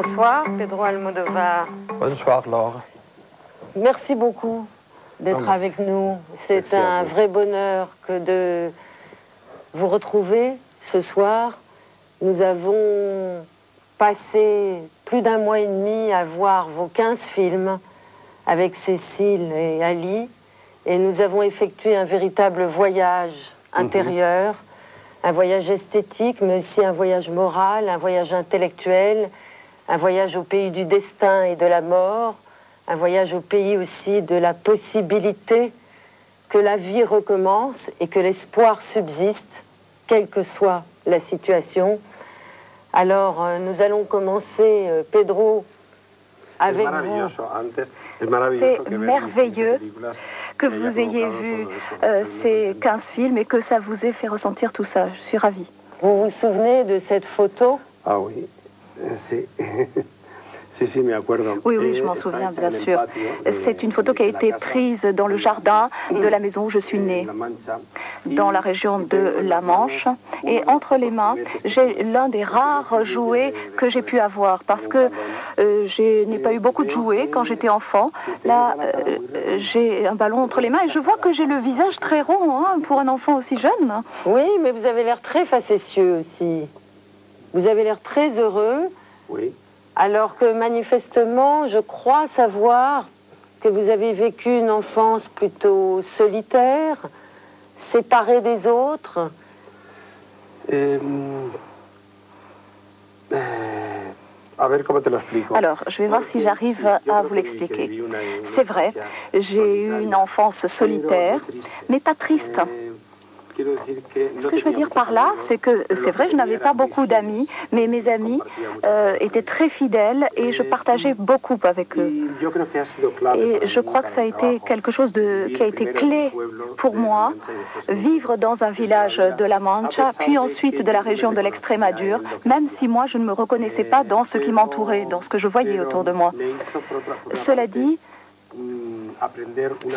Bonsoir, Pedro Almodovar. Bonsoir, Laure. Merci beaucoup d'être avec nous. C'est un vrai bonheur que de vous retrouver ce soir. Nous avons passé plus d'1 mois et demi à voir vos 15 films avec Cécile et Ali. Et nous avons effectué un véritable voyage intérieur, un voyage esthétique, mais aussi un voyage moral, un voyage intellectuel, un voyage au pays du destin et de la mort, un voyage au pays aussi de la possibilité que la vie recommence et que l'espoir subsiste, quelle que soit la situation. Alors, nous allons commencer, Pedro, avec vous. C'est merveilleux que vous ayez vu ces 15 films et que ça vous ait fait ressentir tout ça. Je suis ravie. Vous vous souvenez de cette photo? Ah oui. Oui, oui, je m'en souviens, bien sûr. C'est une photo qui a été prise dans le jardin de la maison où je suis née, dans la région de la Manche. Et entre les mains, j'ai l'un des rares jouets que j'ai pu avoir, parce que je n'ai pas eu beaucoup de jouets quand j'étais enfant. Là, j'ai un ballon entre les mains et je vois que j'ai le visage très rond pour un enfant aussi jeune. Oui, mais vous avez l'air très facétieux aussi. Vous avez l'air très heureux. Oui. Alors que manifestement, je crois savoir que vous avez vécu une enfance plutôt solitaire, séparée des autres. Alors, je vais voir si j'arrive à vous l'expliquer. C'est vrai, j'ai eu une enfance solitaire, mais pas triste. Ce que je veux dire par là, c'est que c'est vrai, je n'avais pas beaucoup d'amis, mais mes amis étaient très fidèles et je partageais beaucoup avec eux. Et je crois que ça a été quelque chose qui a été clé pour moi, vivre dans un village de la Mancha, puis ensuite de la région de l'Extrémadure, même si moi je ne me reconnaissais pas dans ce qui m'entourait, dans ce que je voyais autour de moi. Cela dit,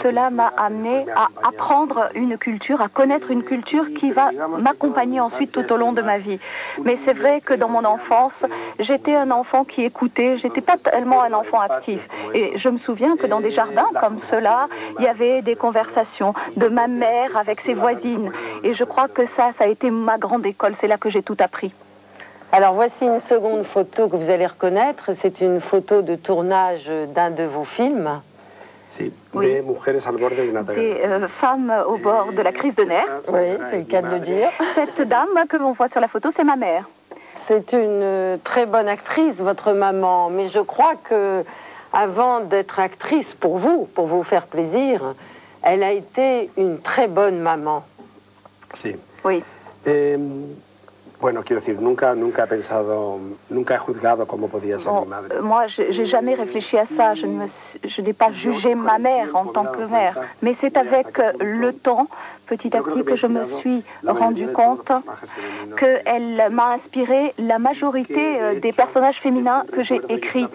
cela m'a amené à apprendre une culture, à connaître une culture qui va m'accompagner ensuite tout au long de ma vie. Mais c'est vrai que dans mon enfance, j'étais un enfant qui écoutait, j'étais pas tellement un enfant actif. Et je me souviens que dans des jardins comme ceux-là, il y avait des conversations de ma mère avec ses voisines. Et je crois que ça a été ma grande école, c'est là que j'ai tout appris. Alors voici une seconde photo que vous allez reconnaître. C'est une photo de tournage d'un de vos films. Oui. Des femmes au bord de la crise de nerfs. Oui, c'est le cas de le dire. Cette dame que l'on voit sur la photo, c'est ma mère. C'est une très bonne actrice, votre maman. Mais je crois que, avant d'être actrice pour vous faire plaisir, elle a été une très bonne maman. Si. Oui. Bueno, quiero decir, nunca he juzgado cómo podía ser mi madre. Moi, j'ai jamais réfléchi à ça. Je n'ai pas jugé ma mère en tant que mère. Mais c'est avec le temps, petit à petit, que je me suis rendu compte qu'elle m'a inspiré la majorité des personnages féminins que j'ai écrits.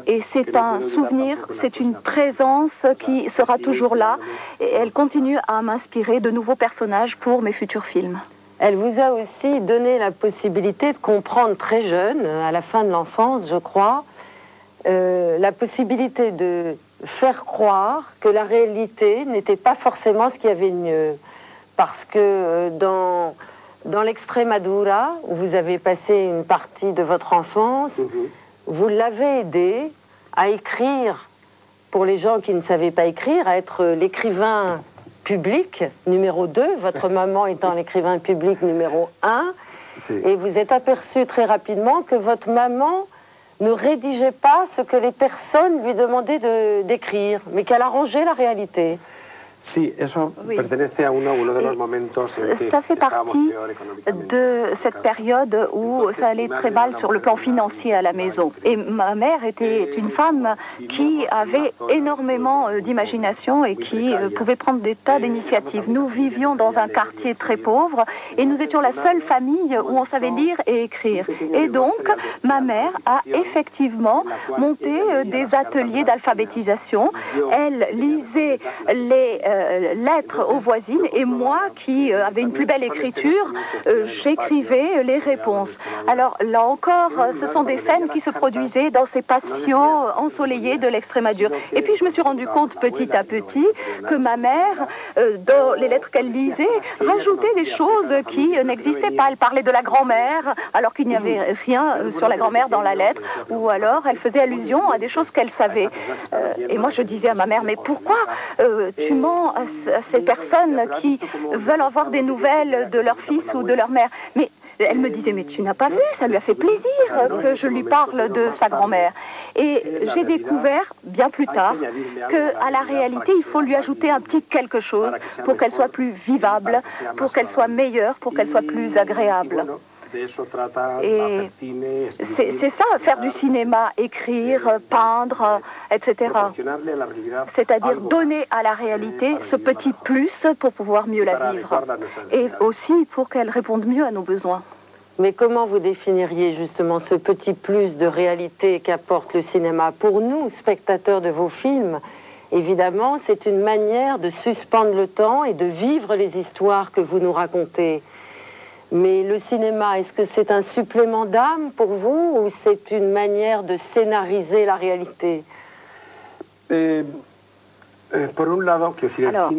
Et c'est un souvenir, c'est une présence qui sera toujours là. Et elle continue à m'inspirer de nouveaux personnages pour mes futurs films. Elle vous a aussi donné la possibilité de comprendre très jeune, à la fin de l'enfance, je crois, la possibilité de faire croire que la réalité n'était pas forcément ce qu'il y avait de mieux. Parce que dans l'Extremadura, où vous avez passé une partie de votre enfance, vous l'avez aidé à écrire, pour les gens qui ne savaient pas écrire, à être l'écrivain public numéro 2, votre maman étant l'écrivain public numéro 1, et vous êtes aperçu très rapidement que votre maman ne rédigeait pas ce que les personnes lui demandaient d'écrire, mais qu'elle arrangeait la réalité. Sí, eso pertenece a uno de los momentos en que ça fait partie de cette période où ça allait très mal sur le plan financier à la maison. Et ma mère était une femme qui avait énormément d'imagination et qui pouvait prendre des tas d'initiatives. Nous vivions dans un quartier très pauvre et nous étions la seule famille où on savait lire et écrire. Et donc, ma mère a effectivement monté des ateliers d'alphabétisation. Elle lisait les lettres aux voisines et moi qui avais une plus belle écriture, j'écrivais les réponses. Alors là encore, ce sont des scènes qui se produisaient dans ces patios ensoleillés de l'Extrémadure. Et puis je me suis rendu compte petit à petit que ma mère, dans les lettres qu'elle lisait, rajoutait des choses qui n'existaient pas. Elle parlait de la grand-mère alors qu'il n'y avait rien sur la grand-mère dans la lettre, ou alors elle faisait allusion à des choses qu'elle savait. Et moi je disais à ma mère, mais pourquoi tu mens à ces personnes qui veulent avoir des nouvelles de leur fils ou de leur mère? Mais elle me disait, mais tu n'as pas vu, ça lui a fait plaisir que je lui parle de sa grand-mère. Et j'ai découvert, bien plus tard, qu'à la réalité, il faut lui ajouter un petit quelque chose pour qu'elle soit plus vivable, pour qu'elle soit meilleure, pour qu'elle soit plus agréable. Et c'est ça, faire du cinéma, écrire, peindre, etc. C'est-à-dire donner à la réalité ce petit plus pour pouvoir mieux la vivre. Et aussi pour qu'elle réponde mieux à nos besoins. Mais comment vous définiriez justement ce petit plus de réalité qu'apporte le cinéma? Pour nous, spectateurs de vos films, évidemment, c'est une manière de suspendre le temps et de vivre les histoires que vous nous racontez. Mais le cinéma, est-ce que c'est un supplément d'âme pour vous ou c'est une manière de scénariser la réalité? Alors,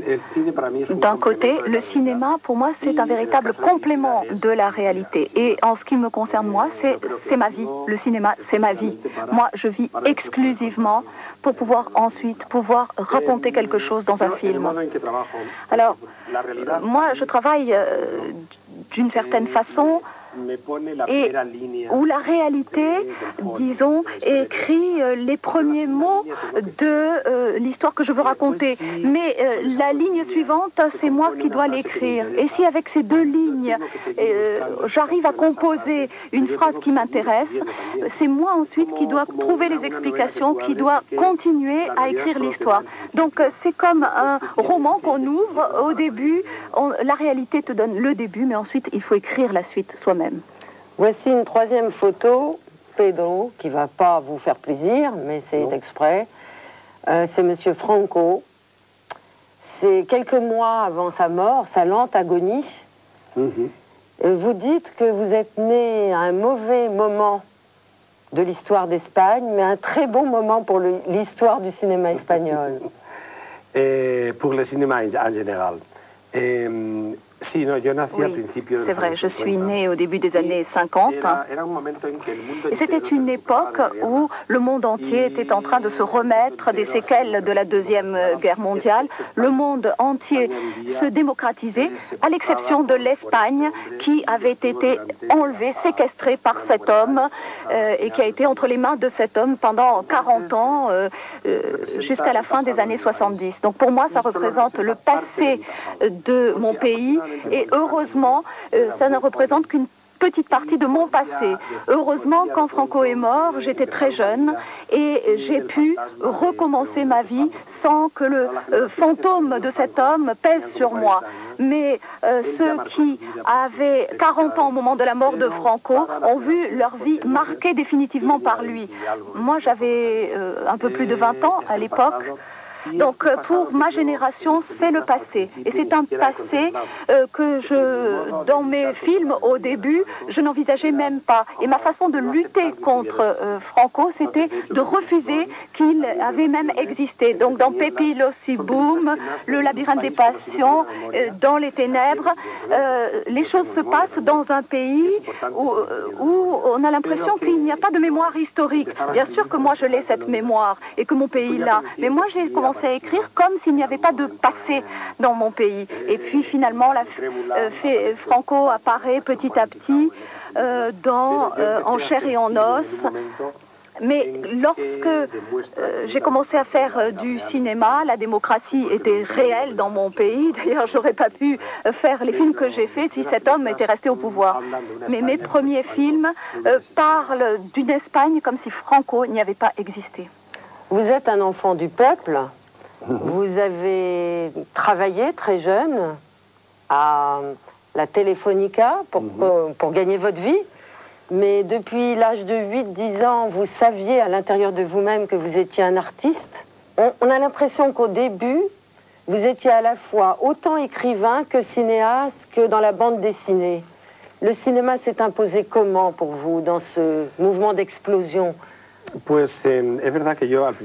d'un côté, le cinéma, pour moi, c'est un véritable complément de la réalité. Et en ce qui me concerne, moi, c'est ma vie. Le cinéma, c'est ma vie. Moi, je vis exclusivement pour pouvoir ensuite raconter quelque chose dans un film. Alors, moi, je travaille d'une certaine façon et où la réalité, disons, écrit les premiers mots de l'histoire que je veux raconter. Mais la ligne suivante, c'est moi qui dois l'écrire. Et si avec ces deux lignes, j'arrive à composer une phrase qui m'intéresse, c'est moi ensuite qui dois trouver les explications, qui dois continuer à écrire l'histoire. Donc c'est comme un roman qu'on ouvre. Au début, la réalité te donne le début, mais ensuite il faut écrire la suite soi-même. Voici une troisième photo, Pedro, qui ne va pas vous faire plaisir, mais c'est exprès. C'est Monsieur Franco. C'est quelques mois avant sa mort, sa lente agonie. Vous dites que vous êtes né à un mauvais moment de l'histoire d'Espagne, mais un très bon moment pour l'histoire du cinéma espagnol. Pour le cinéma en général. Oui, c'est vrai, je suis née au début des années 50. Et c'était une époque où le monde entier était en train de se remettre des séquelles de la Deuxième Guerre mondiale. Le monde entier se démocratisait, à l'exception de l'Espagne, qui avait été enlevée, séquestrée par cet homme, et qui a été entre les mains de cet homme pendant 40 ans, jusqu'à la fin des années 70. Donc pour moi, ça représente le passé de mon pays. Et heureusement, ça ne représente qu'une petite partie de mon passé. Heureusement, quand Franco est mort, j'étais très jeune et j'ai pu recommencer ma vie sans que le fantôme de cet homme pèse sur moi. Mais ceux qui avaient 40 ans au moment de la mort de Franco ont vu leur vie marquée définitivement par lui. Moi, j'avais un peu plus de 20 ans à l'époque. Donc pour ma génération, c'est le passé. Et c'est un passé que dans mes films, au début, je n'envisageais même pas. Et ma façon de lutter contre Franco, c'était de refuser qu'il avait même existé. Donc dans Pepi Boom, Le labyrinthe des passions, dans Les ténèbres, les choses se passent dans un pays où on a l'impression qu'il n'y a pas de mémoire historique. Bien sûr que moi je l'ai cette mémoire et que mon pays l'a. Mais moi j'ai commencé à écrire comme s'il n'y avait pas de passé dans mon pays. Et puis finalement, Franco apparaît petit à petit En chair et en os. Mais lorsque j'ai commencé à faire du cinéma, la démocratie était réelle dans mon pays. D'ailleurs, j'aurais pas pu faire les films que j'ai faits si cet homme était resté au pouvoir. Mais mes premiers films parlent d'une Espagne comme si Franco n'y avait pas existé. Vous êtes un enfant du peuple. Vous avez travaillé très jeune à la Telefonica pour gagner votre vie. Mais depuis l'âge de 8-10 ans, vous saviez à l'intérieur de vous-même que vous étiez un artiste. On a l'impression qu'au début, vous étiez à la fois autant écrivain que cinéaste que dans la bande dessinée. Le cinéma s'est imposé comment pour vous dans ce mouvement d'explosion?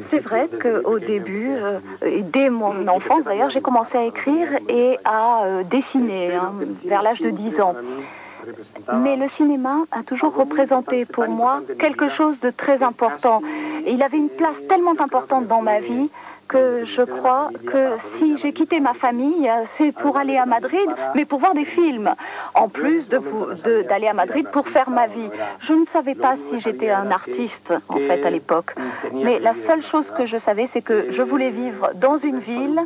C'est vrai qu'au début, dès mon enfance d'ailleurs, j'ai commencé à écrire et à dessiner vers l'âge de 10 ans. Mais le cinéma a toujours représenté pour moi quelque chose de très important. Il avait une place tellement importante dans ma vie que je crois que si j'ai quitté ma famille, c'est pour aller à Madrid, mais pour voir des films, en plus d'aller à Madrid pour faire ma vie. Je ne savais pas si j'étais un artiste, en fait, à l'époque. Mais la seule chose que je savais, c'est que je voulais vivre dans une ville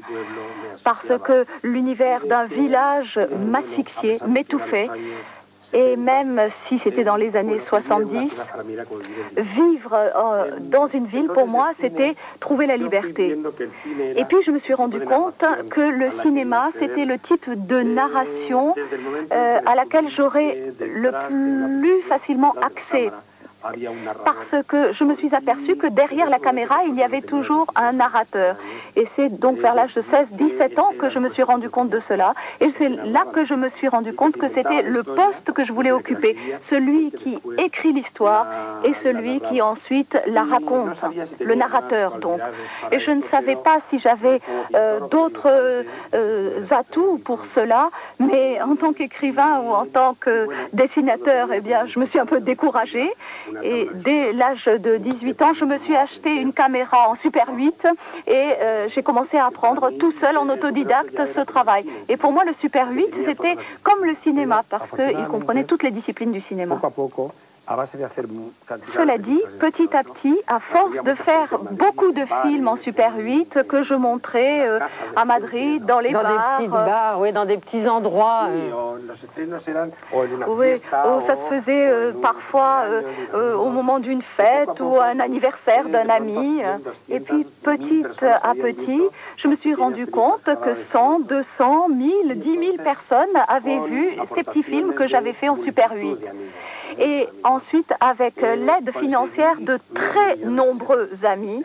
parce que l'univers d'un village m'asphyxiait, m'étouffait. Et même si c'était dans les années 70, vivre dans une ville, pour moi, c'était trouver la liberté. Et puis, je me suis rendu compte que le cinéma, c'était le type de narration à laquelle j'aurais le plus facilement accès. Parce que je me suis aperçue que derrière la caméra, il y avait toujours un narrateur. Et c'est donc vers l'âge de 16-17 ans que je me suis rendu compte de cela. Et c'est là que je me suis rendu compte que c'était le poste que je voulais occuper. Celui qui écrit l'histoire et celui qui ensuite la raconte. Le narrateur, donc. Et je ne savais pas si j'avais d'autres atouts pour cela. Mais en tant qu'écrivain ou en tant que dessinateur, eh bien, je me suis un peu découragée. Et dès l'âge de 18 ans, je me suis acheté une caméra en Super 8 et j'ai commencé à apprendre tout seul en autodidacte ce travail. Et pour moi, le Super 8, c'était comme le cinéma parce qu'il comprenait toutes les disciplines du cinéma. Cela dit, petit à petit, à force de faire beaucoup de films en Super 8 que je montrais à Madrid, dans les bars. Dans des petits bars, oui, dans des petits endroits. Oui, où ça se faisait parfois au moment d'une fête ou un anniversaire d'un ami. Et puis, petit à petit, je me suis rendu compte que 100, 200, 1000, 10 000 personnes avaient vu ces petits films que j'avais faits en Super 8. Et ensuite, avec l'aide financière de très nombreux amis,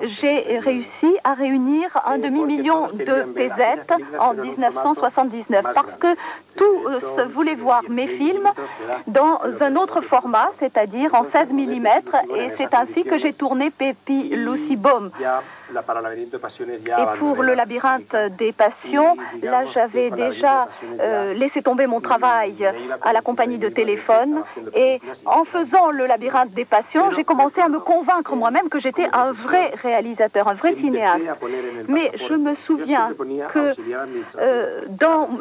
j'ai réussi à réunir 1 demi-million de pesettes en 1979 parce que tous voulaient voir mes films dans un autre format, c'est-à-dire en 16 mm, et c'est ainsi que j'ai tourné Pepi Lucibom. Et pour le labyrinthe des passions, là j'avais déjà laissé tomber mon travail à la compagnie de téléphone et en faisant le labyrinthe des passions, j'ai commencé à me convaincre moi-même que j'étais un vrai réalisateur, un vrai cinéaste. Mais je me souviens que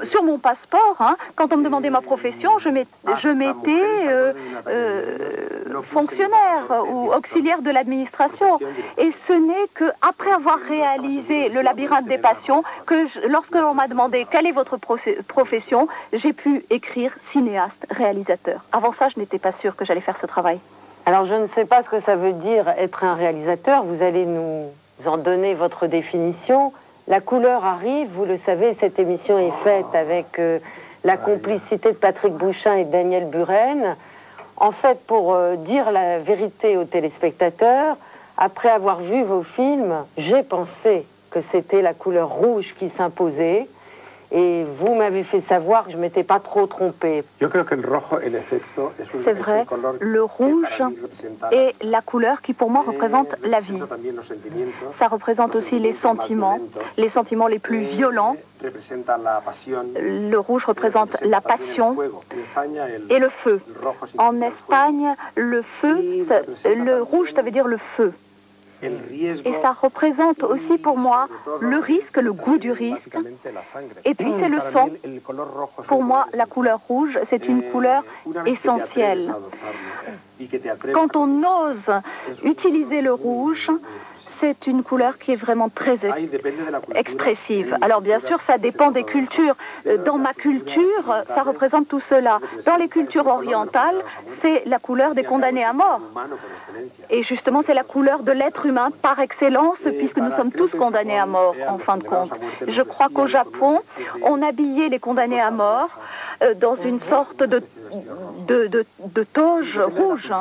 sur mon passeport, quand on me demandait ma profession, je mettais fonctionnaire ou auxiliaire de l'administration. Et ce n'est qu'après avoir réalisé le labyrinthe des passions que lorsque l'on m'a demandé quelle est votre profession, j'ai pu écrire cinéaste, réalisateur. Avant ça, je n'étais pas sûre que j'allais faire ce travail. Alors je ne sais pas ce que ça veut dire être un réalisateur. Vous allez nous en donner votre définition. La couleur arrive, vous le savez, cette émission est faite avec la complicité de Patrick Bouchain et de Daniel Buren. En fait, pour dire la vérité aux téléspectateurs, après avoir vu vos films, j'ai pensé que c'était la couleur rouge qui s'imposait. Et vous m'avez fait savoir que je ne m'étais pas trop trompée. C'est vrai, le rouge est la couleur qui pour moi représente la vie. Ça représente aussi les sentiments les plus violents. Le rouge représente la passion et le feu. En Espagne, le rouge, ça veut dire le feu. Et ça représente aussi pour moi le risque, le goût du risque. Et puis c'est le sang. Pour moi, la couleur rouge, c'est une couleur essentielle. Quand on ose utiliser le rouge, c'est une couleur qui est vraiment très expressive. Alors bien sûr, ça dépend des cultures. Dans ma culture, ça représente tout cela. Dans les cultures orientales, c'est la couleur des condamnés à mort. Et justement, c'est la couleur de l'être humain par excellence, puisque nous sommes tous condamnés à mort, en fin de compte. Je crois qu'au Japon, on habillait les condamnés à mort dans une sorte de toge rouge.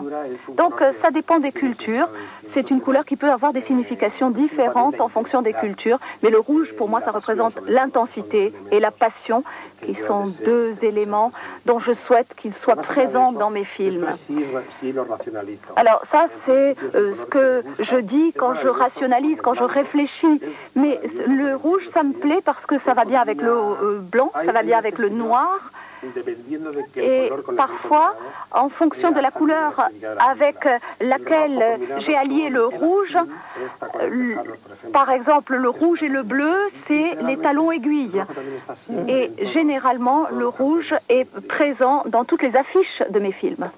Donc ça dépend des cultures. C'est une couleur qui peut avoir des significations différentes en fonction des cultures. Mais le rouge, pour moi, ça représente l'intensité et la passion, qui sont deux éléments dont je souhaite qu'ils soient présents dans mes films. Alors ça, c'est ce que je dis quand je rationalise, quand je réfléchis. Mais le rouge, ça me plaît parce que ça va bien avec le blanc, ça va bien avec le noir. Et parfois, en fonction de la couleur avec laquelle j'ai allié le rouge, par exemple le rouge et le bleu, c'est les talons aiguilles. Et généralement, le rouge est présent dans toutes les affiches de mes films.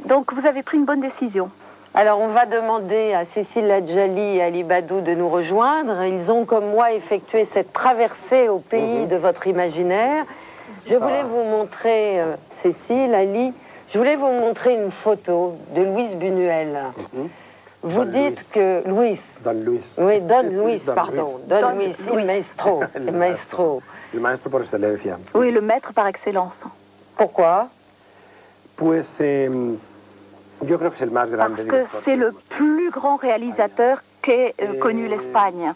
Donc vous avez pris une bonne décision. Alors on va demander à Cécile Ladjali et Ali Badou de nous rejoindre. Ils ont comme moi effectué cette traversée au pays de votre imaginaire. Je voulais vous montrer, Cécile, Ali, je voulais vous montrer une photo de Luis Buñuel. Vous dites que Luis. Don Luis. Oui, Don Luis, pardon. Don Luis, el maestro. El maestro. El maestro por excelencia. Oui, le maître par excellence. Pourquoi? Pues yo creo que es el más grande. Parce que c'est le plus grand réalisateur qu'ait connu l'Espagne.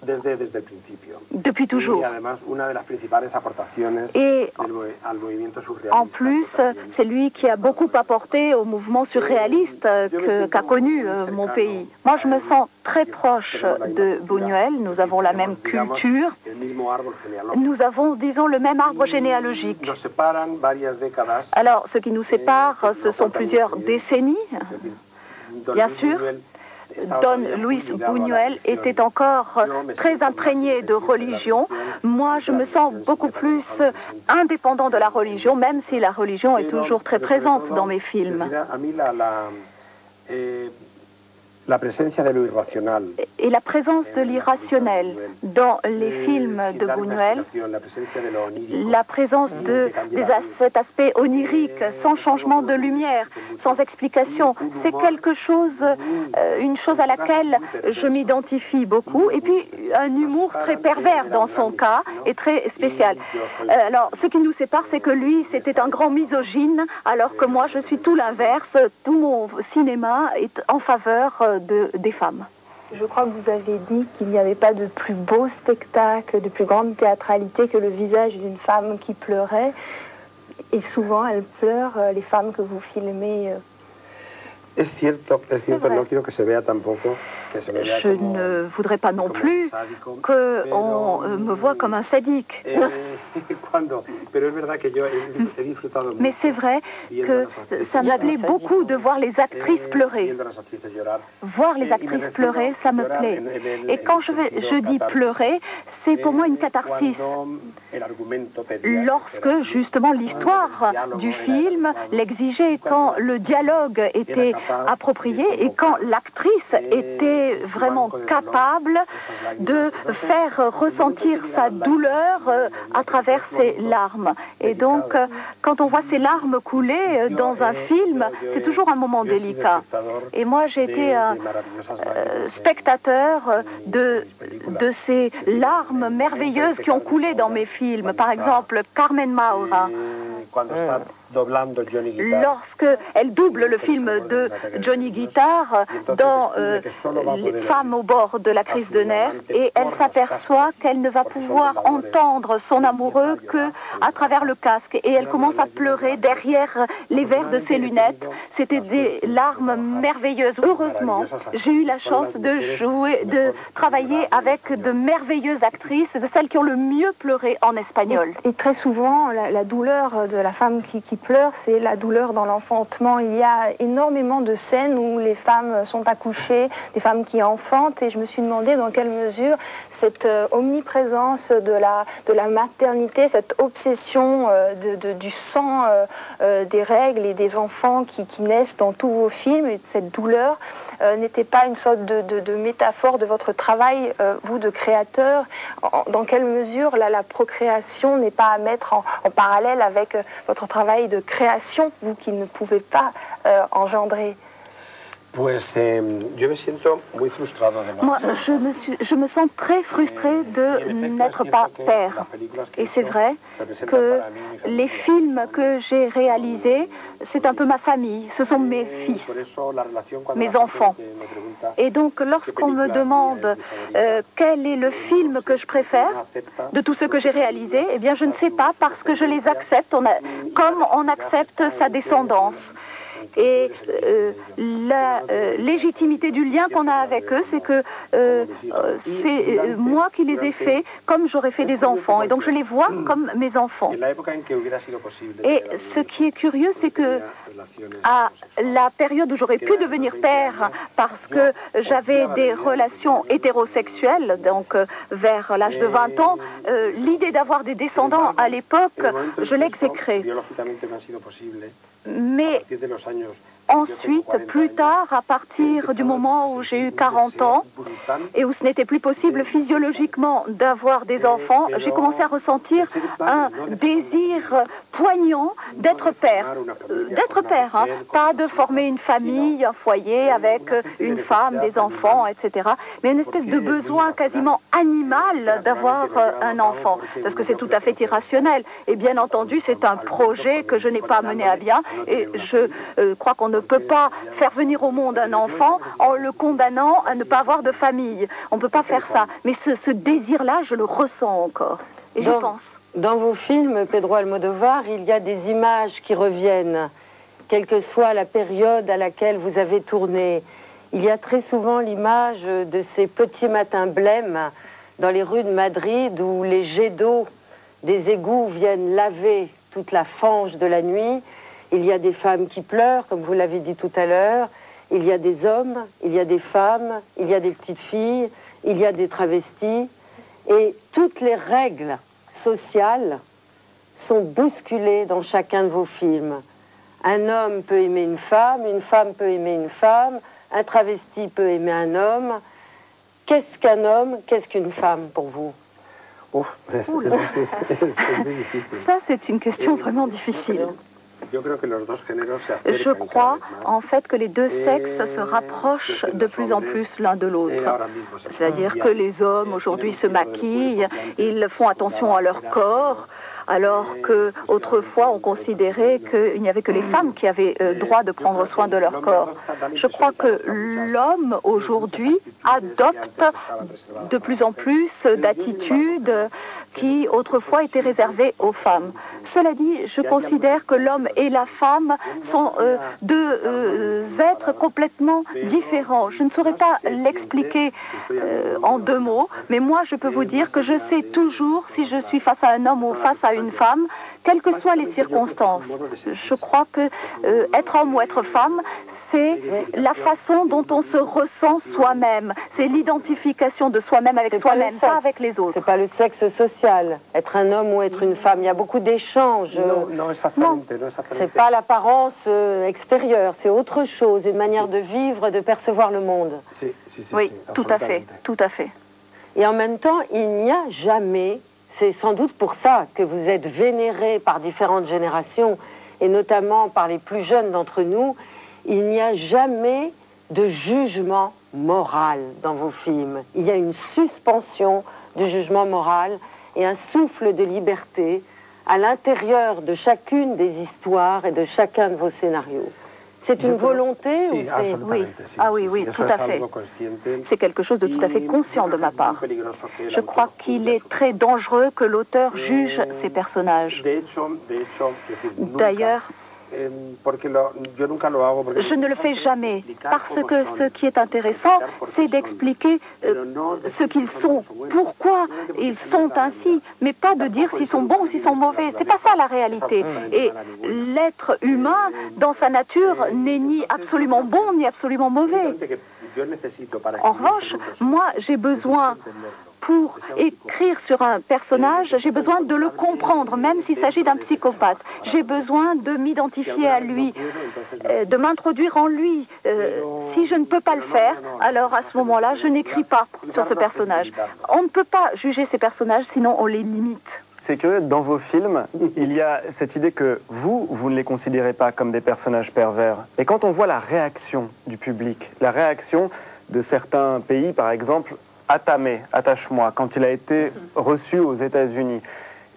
Desde el principio. Depuis toujours. Y además, una de las principales aportaciones al movimiento surrealista. En plus, c'est lui qui a beaucoup apporté au mouvement surréaliste qu'a connu mon pays. Moi, je me sens très proche de Buñuel. Nous avons la même culture. Nous avons, disons, le même arbre généalogique. Alors, ce qui nous sépare, ce sont plusieurs décennies, bien sûr. Don Luis Buñuel était encore très imprégné de religion. Moi, je me sens beaucoup plus indépendant de la religion, même si la religion est toujours très présente dans mes films. Et la présence de l'irrationnel dans les films de Buñuel, la présence de cet aspect onirique, sans changement de lumière, sans explication, c'est quelque chose, une chose à laquelle je m'identifie beaucoup. Et puis un humour très pervers dans son cas et très spécial. Alors, ce qui nous sépare, c'est que lui, c'était un grand misogyne, alors que moi, je suis tout l'inverse. Tout mon cinéma est en faveur des femmes. Je crois que vous avez dit qu'il n'y avait pas de plus beau spectacle, de plus grande théâtralité que le visage d'une femme qui pleurait. Et souvent, elles pleurent, les femmes que vous filmez. Es cierto, no quiero que se vea tampoco. Je ne voudrais pas non plus qu'on me voie comme un sadique. Mais c'est vrai que ça me plaît beaucoup de voir les actrices pleurer. Voir les actrices pleurer, ça me plaît. Et quand je dis pleurer, c'est pour moi une catharsis. Lorsque, justement, l'histoire du film l'exigeait, quand le dialogue était approprié et quand l'actrice était vraiment capable de faire ressentir sa douleur à travers ses larmes. Et donc, quand on voit ces larmes couler dans un film, c'est toujours un moment délicat. Et moi, j'ai été un spectateur de ces larmes merveilleuses qui ont coulé dans mes films. Par exemple, Carmen Maura. Lorsque elle double le film de Johnny Guitar dans Les femmes au bord de la crise de nerfs, et elle s'aperçoit qu'elle ne va pouvoir entendre son amoureux que à travers le casque, et elle commence à pleurer derrière les verres de ses lunettes. C'était des larmes merveilleuses. Heureusement, j'ai eu la chance de travailler avec de merveilleuses actrices, de celles qui ont le mieux pleuré en espagnol. Et très souvent, la douleur de la femme qui pleure, c'est la douleur dans l'enfantement. Il y a énormément de scènes où les femmes sont accouchées, des femmes qui enfantent, et je me suis demandé dans quelle mesure cette omniprésence de la maternité, cette obsession du sang, des règles et des enfants qui naissent dans tous vos films, et cette douleur, n'était pas une sorte de métaphore de votre travail, vous, de créateur. Dans quelle mesure la procréation n'est pas à mettre en parallèle avec votre travail de création, vous qui ne pouvez pas engendrer? Pues yo me siento muy frustrado de Moi, je me sens très frustrée de n'être pas père. Et c'est vrai que les films que j'ai réalisés, c'est un peu ma famille, ce sont mes fils, mes enfants. Et donc, lorsqu'on me demande quel est le film que je préfère de tout ce que j'ai réalisé, eh bien, je ne sais pas, parce que je les accepte, comme on accepte sa descendance. Et la légitimité du lien qu'on a avec eux, c'est que c'est moi qui les ai faits comme j'aurais fait des enfants. Et donc je les vois comme mes enfants. Et ce qui est curieux, c'est que à la période où j'aurais pu devenir père, parce que j'avais des relations hétérosexuelles, donc vers l'âge de 20 ans, l'idée d'avoir des descendants à l'époque, je l'exécrais. Mais ensuite, plus tard, à partir du moment où j'ai eu 40 ans et où ce n'était plus possible physiologiquement d'avoir des enfants, j'ai commencé à ressentir un désir poignant d'être père. Hein, pas de former une famille, un foyer avec une femme, des enfants, etc. Mais une espèce de besoin quasiment animal d'avoir un enfant. Parce que c'est tout à fait irrationnel. Et bien entendu, c'est un projet que je n'ai pas mené à bien. Et je crois qu'on ne peut pas faire venir au monde un enfant en le condamnant à ne pas avoir de famille. On ne peut pas faire ça. Mais ce désir-là, je le ressens encore. Et j'y pense. Dans vos films, Pedro Almodovar, il y a des images qui reviennent, quelle que soit la période à laquelle vous avez tourné. Il y a très souvent l'image de ces petits matins blêmes dans les rues de Madrid où les jets d'eau des égouts viennent laver toute la fange de la nuit. Il y a des femmes qui pleurent, comme vous l'avez dit tout à l'heure. Il y a des hommes, il y a des femmes, il y a des petites filles, il y a des travestis. Et toutes les règles sociales sont bousculées dans chacun de vos films. Un homme peut aimer une femme peut aimer une femme, un travesti peut aimer un homme. Qu'est-ce qu'un homme, qu'est-ce qu'une femme pour vous? Ça, c'est une question vraiment difficile. Je crois en fait que les deux sexes se rapprochent de plus en plus l'un de l'autre. C'est-à-dire que les hommes aujourd'hui se maquillent, ils font attention à leur corps, alors qu'autrefois on considérait qu'il n'y avait que les femmes qui avaient droit de prendre soin de leur corps. Je crois que l'homme aujourd'hui adopte de plus en plus d'attitudes qui autrefois étaient réservées aux femmes. Cela dit, je considère que l'homme et la femme sont deux êtres complètement différents. Je ne saurais pas l'expliquer en 2 mots, mais moi je peux vous dire que je sais toujours si je suis face à un homme ou face à une femme, quelles que soient les circonstances. Je crois que être homme ou être femme, c'est la façon dont on se ressent soi-même. C'est l'identification de soi-même avec soi-même, pas avec les autres. C'est pas le sexe social, être un homme ou être une femme. Il y a beaucoup d'échanges. Non, c'est pas l'apparence extérieure, c'est autre chose, une manière de vivre, de percevoir le monde. Oui, tout à fait, tout à fait. Et en même temps, il n'y a jamais, c'est sans doute pour ça que vous êtes vénérés par différentes générations, et notamment par les plus jeunes d'entre nous, il n'y a jamais de jugement moral dans vos films. Il y a une suspension du jugement moral et un souffle de liberté à l'intérieur de chacune des histoires et de chacun de vos scénarios. C'est une volonté ou c'est... Oui. Ah oui, oui, tout à fait. C'est quelque chose de tout à fait conscient de ma part. Je crois qu'il est très dangereux que l'auteur juge ses personnages. D'ailleurs, Je ne le fais jamais, parce que ce qui est intéressant, c'est d'expliquer ce qu'ils sont, pourquoi ils sont ainsi, mais pas de dire s'ils sont bons ou s'ils sont mauvais. C'est pas ça la réalité. Et l'être humain, dans sa nature, n'est ni absolument bon ni absolument mauvais. En revanche, moi, j'ai besoin, pour écrire sur un personnage, j'ai besoin de le comprendre, même s'il s'agit d'un psychopathe. J'ai besoin de m'identifier à lui, de m'introduire en lui. Si je ne peux pas le faire, alors à ce moment-là, je n'écris pas sur ce personnage. On ne peut pas juger ces personnages, sinon on les limite. C'est que dans vos films, il y a cette idée que vous ne les considérez pas comme des personnages pervers. Et quand on voit la réaction du public, la réaction de certains pays, par exemple, Attamé, Attache-moi, quand il a été reçu aux États-Unis,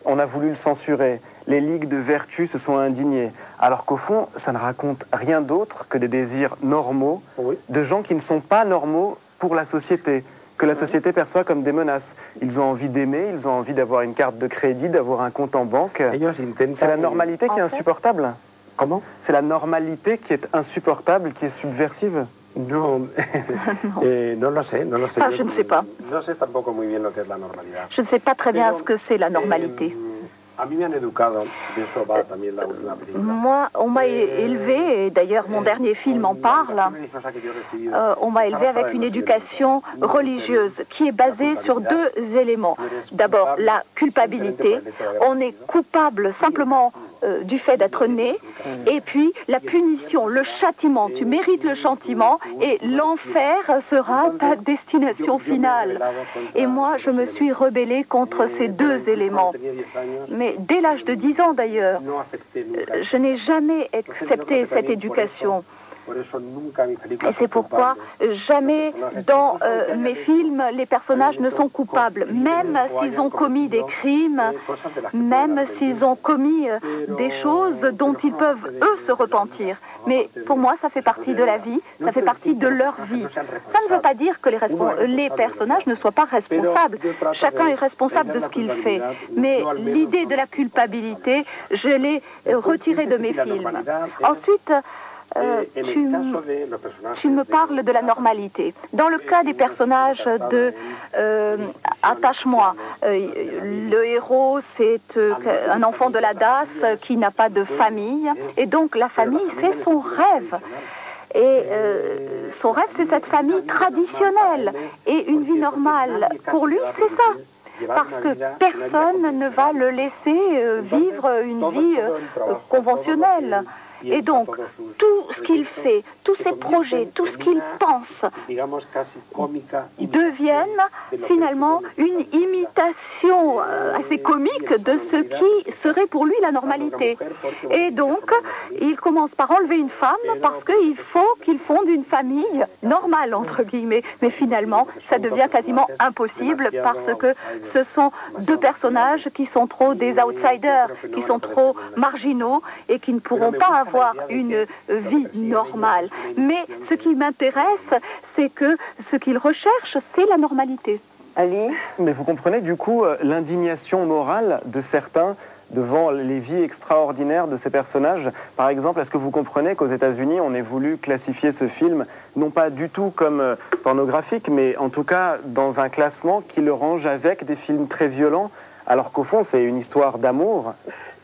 on a voulu le censurer. Les ligues de vertu se sont indignées. Alors qu'au fond, ça ne raconte rien d'autre que des désirs normaux de gens qui ne sont pas normaux pour la société, que la société perçoit comme des menaces. Ils ont envie d'aimer, ils ont envie d'avoir une carte de crédit, d'avoir un compte en banque. C'est la normalité qui est insupportable. Comment? C'est la normalité qui est insupportable, qui est subversive. No, no lo sé, no lo sé. Ah, je ne sais pas. No sé tampoco muy bien lo que es la normalidad. Je ne sais pas très bien ce que c'est la normalité. A mí me han educado, de eso va también la última película. Moi, on m'a élevé, et d'ailleurs mon dernier film en parle, on m'a élevé avec une éducation religieuse qui est basée sur deux éléments. D'abord, la culpabilité. On est coupable simplement du fait d'être né, et puis la punition, le châtiment. Tu mérites le châtiment et l'enfer sera ta destination finale. Et moi, je me suis rebellée contre ces deux éléments. Mais dès l'âge de 10 ans d'ailleurs, je n'ai jamais accepté cette éducation. Et c'est pourquoi jamais dans mes films, les personnages ne sont coupables, même s'ils ont commis des crimes, même s'ils ont commis des choses dont ils peuvent, eux, se repentir. Mais pour moi, ça fait partie de la vie, ça fait partie de leur vie. Ça ne veut pas dire que les personnages ne soient pas responsables. Chacun est responsable de ce qu'il fait. Mais l'idée de la culpabilité, je l'ai retirée de mes films. Ensuite, tu me parles de la normalité. Dans le cas des personnages de Attache-moi, le héros, c'est un enfant de la DAS qui n'a pas de famille. Et donc la famille, c'est son rêve. Et son rêve, c'est cette famille traditionnelle. Et une vie normale, pour lui, c'est ça. Parce que personne ne va le laisser vivre une vie conventionnelle. Et donc, tout ce qu'il fait, tous ses projets, tout ce qu'il pense, deviennent finalement une imitation assez comique de ce qui serait pour lui la normalité. Et donc, il commence par enlever une femme parce qu'il faut qu'il fonde une famille normale, entre guillemets. Mais finalement, ça devient quasiment impossible parce que ce sont deux personnages qui sont trop des outsiders, qui sont trop marginaux et qui ne pourront pas avoir une vie normale. Mais ce qui m'intéresse, c'est que ce qu'ils recherchent, c'est la normalité. Ali? Mais vous comprenez du coup l'indignation morale de certains devant les vies extraordinaires de ces personnages. Par exemple, est-ce que vous comprenez qu'aux États-Unis, on ait voulu classifier ce film, non pas du tout comme pornographique, mais en tout cas dans un classement qui le range avec des films très violents, alors qu'au fond, c'est une histoire d'amour.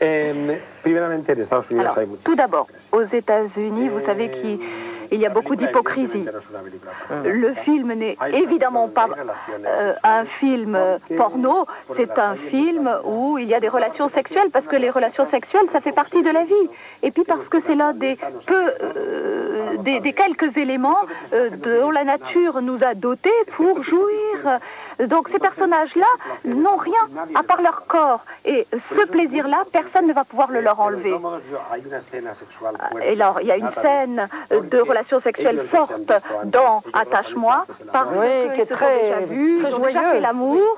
Alors, tout d'abord, aux États-Unis, vous savez qu'il y a beaucoup d'hypocrisie. Le film n'est évidemment pas un film porno, c'est un film où il y a des relations sexuelles, parce que les relations sexuelles, ça fait partie de la vie. Et puis parce que c'est l'un des quelques éléments dont la nature nous a dotés pour jouir. Donc ces personnages-là n'ont rien à part leur corps. Et ce plaisir-là, personne ne va pouvoir le leur enlever. Et alors, il y a une scène de relations sexuelles fortes dans Attache-moi, parce qu'ils se sont déjà vus, ils ont déjà fait l'amour.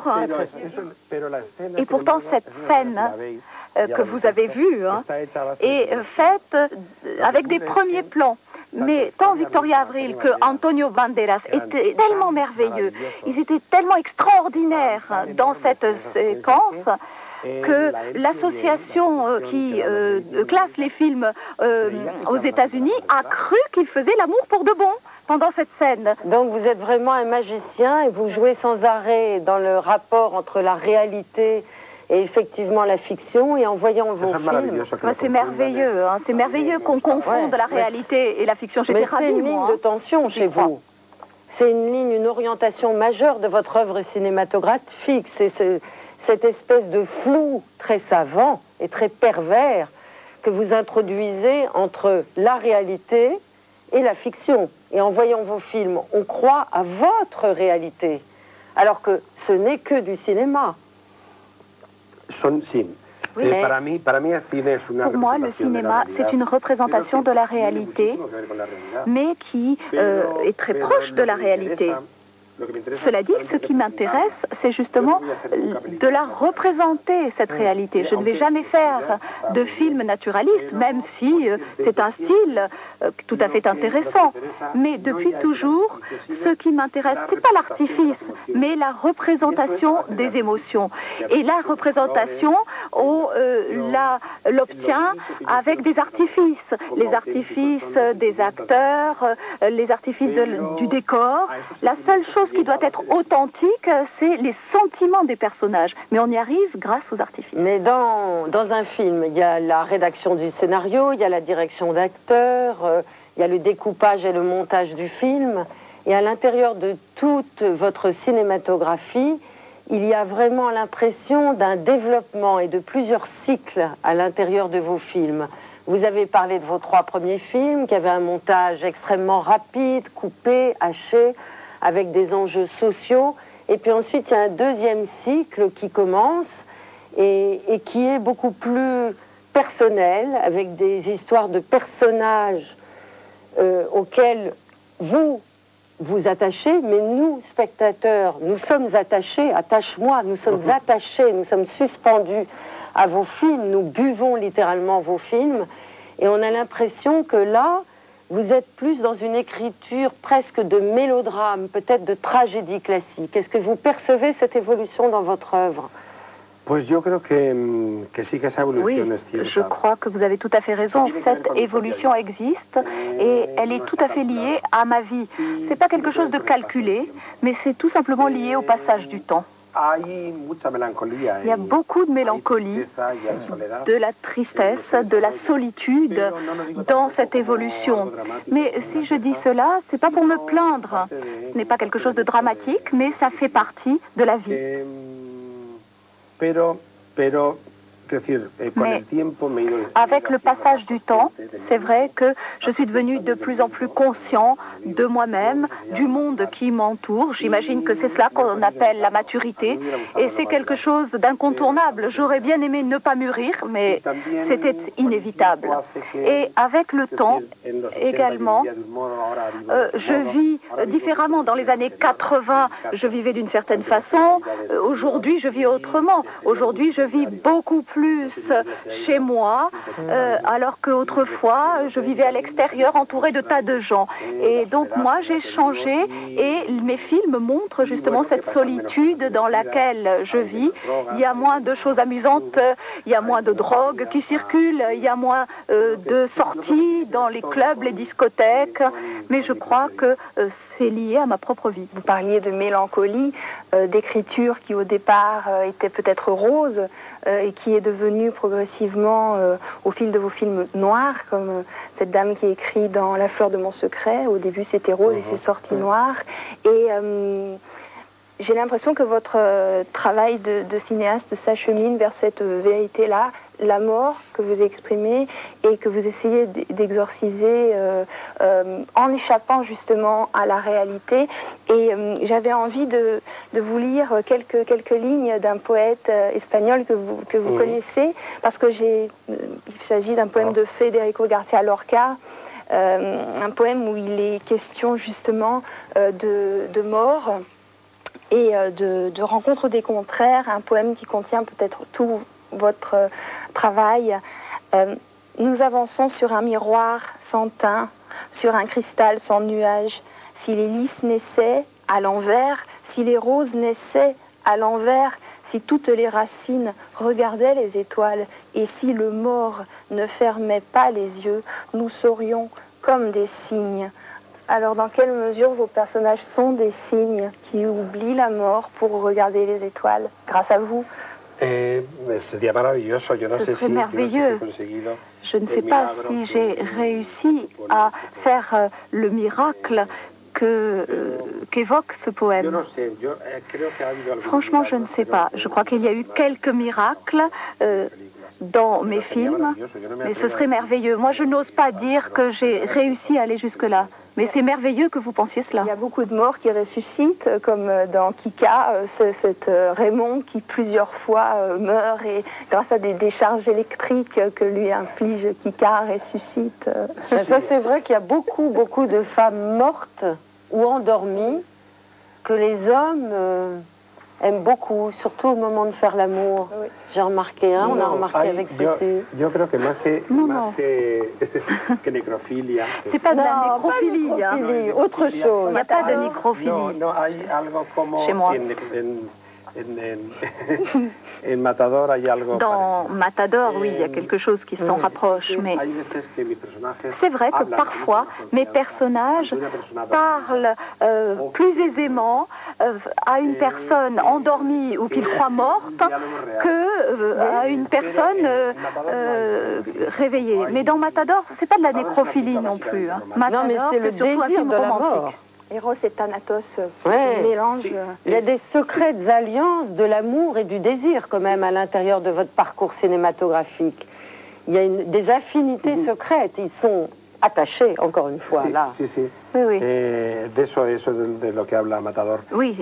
Et pourtant, cette scène que vous avez vue est faite avec des premiers plans. Mais tant Victoria Abril que Antonio Banderas étaient tellement merveilleux, ils étaient tellement extraordinaires dans cette séquence que l'association qui classe les films aux États-Unis a cru qu'il faisait l'amour pour de bon pendant cette scène. Donc vous êtes vraiment un magicien et vous jouez sans arrêt dans le rapport entre la réalité et effectivement la fiction, et en voyant vos films... C'est merveilleux, hein, c'est merveilleux qu'on confonde la réalité et la fiction. Mais c'est une ligne de tension chez vous. C'est une ligne, une orientation majeure de votre œuvre cinématographique. C'est cette espèce de flou très savant et très pervers que vous introduisez entre la réalité et la fiction. Et en voyant vos films, on croit à votre réalité, alors que ce n'est que du cinéma. Sí. Oui, pour moi, le cinéma, c'est une représentation de la réalité, mais qui est très proche de la réalité. Cela dit, ce qui m'intéresse, c'est justement de la représenter, cette réalité. Je ne vais jamais faire de film naturaliste, même si c'est un style tout à fait intéressant. Mais depuis toujours, ce qui m'intéresse, ce n'est pas l'artifice, mais la représentation des émotions. Et la représentation, on l'obtient avec des artifices. Les artifices des acteurs, les artifices du décor. La seule chose qui doit être authentique, c'est les sentiments des personnages. Mais on y arrive grâce aux artifices. Mais dans un film, il y a la rédaction du scénario, il y a la direction d'acteurs, il y a le découpage et le montage du film. Et à l'intérieur de toute votre cinématographie, il y a vraiment l'impression d'un développement et de plusieurs cycles à l'intérieur de vos films. Vous avez parlé de vos 3 premiers films, qui avaient un montage extrêmement rapide, coupé, haché, avec des enjeux sociaux. Et puis ensuite, il y a un deuxième cycle qui commence et qui est beaucoup plus personnel, avec des histoires de personnages auxquels vous vous attachez, mais nous, spectateurs, nous sommes attachés, attache-moi, nous sommes attachés, nous sommes suspendus à vos films, nous buvons littéralement vos films, et on a l'impression que là, vous êtes plus dans une écriture presque de mélodrame, peut-être de tragédie classique. Est-ce que vous percevez cette évolution dans votre œuvre? Oui, je crois que vous avez tout à fait raison. Cette évolution existe et elle est tout à fait liée à ma vie. C'est pas quelque chose de calculé, mais c'est tout simplement lié au passage du temps. Il y a beaucoup de mélancolie, de la tristesse, de la solitude dans cette évolution. Mais si je dis cela, c'est pas pour me plaindre. Ce n'est pas quelque chose de dramatique, mais ça fait partie de la vie. Mais avec le passage du temps, c'est vrai que je suis devenu de plus en plus conscient de moi-même, du monde qui m'entoure. J'imagine que c'est cela qu'on appelle la maturité. Et c'est quelque chose d'incontournable. J'aurais bien aimé ne pas mûrir, mais c'était inévitable. Et avec le temps également, je vis différemment. Dans les années 80, je vivais d'une certaine façon. Aujourd'hui, je vis autrement. Aujourd'hui, je vis beaucoup plus chez moi, alors qu'autrefois, je vivais à l'extérieur, entourée de tas de gens. Et donc, moi, j'ai changé et mes films montrent justement cette solitude dans laquelle je vis. Il y a moins de choses amusantes, il y a moins de drogue qui circulent, il y a moins de sorties dans les clubs, les discothèques. Mais je crois que c'est lié à ma propre vie. Vous parliez de mélancolie, d'écriture qui au départ était peut-être rose, et qui est devenue progressivement, au fil de vos films, noire, comme cette dame qui écrit dans La fleur de mon secret. Au début, c'était rose et c'est sorti noir. Et j'ai l'impression que votre travail de cinéaste s'achemine vers cette vérité-là, la mort que vous exprimez et que vous essayez d'exorciser en échappant justement à la réalité. Et j'avais envie de vous lire quelques lignes d'un poète espagnol que vous connaissez, parce que il s'agit d'un poème de Federico García Lorca, un poème où il est question justement de mort et de rencontre des contraires, un poème qui contient peut-être tout votre travail. Nous avançons sur un miroir sans teint, sur un cristal sans nuage. Si les lys naissaient à l'envers, si les roses naissaient à l'envers, si toutes les racines regardaient les étoiles et si le mort ne fermait pas les yeux, nous serions comme des cygnes. Alors dans quelle mesure vos personnages sont des cygnes qui oublient la mort pour regarder les étoiles, grâce à vous? Ce serait merveilleux. Je ne sais pas si j'ai réussi à faire le miracle qu'évoque ce poème. Franchement, je ne sais pas. Je crois qu'il y a eu quelques miracles dans mes films, mais ce serait merveilleux. Moi, je n'ose pas dire que j'ai réussi à aller jusque-là. Mais c'est merveilleux que vous pensiez cela. Il y a beaucoup de morts qui ressuscitent, comme dans Kika, cet Raymond qui plusieurs fois meurt et grâce à des décharges électriques que lui inflige Kika ressuscite. Ça c'est vrai qu'il y a beaucoup de femmes mortes ou endormies que les hommes aiment beaucoup, surtout au moment de faire l'amour. Oui. J'ai remarqué, hein, on a remarqué avec Cécile. Yo creo que más que necrofilia. C'est pas de la nécrophilie, hein. Autre chose. Il n'y a pas de nécrophilie. No, hay algo como chez moi. En Matador, hay algo dans Matador, oui, il y a quelque chose qui s'en rapproche, mais c'est vrai que parfois mes personnages parlent plus aisément à une personne endormie ou qu'il croit morte que à une personne réveillée. Mais dans Matador, c'est pas de la nécrophilie non plus. Hein. Matador, c'est surtout un film romantique. Eros et Thanatos ouais. mélange. Il y a des secrètes alliances de l'amour et du désir quand même à l'intérieur de votre parcours cinématographique. Il y a des affinités secrètes. Ils sont attachés, encore une fois, là. Sí, sí. Oui, oui. De eso de lo que habla Matador. Oui,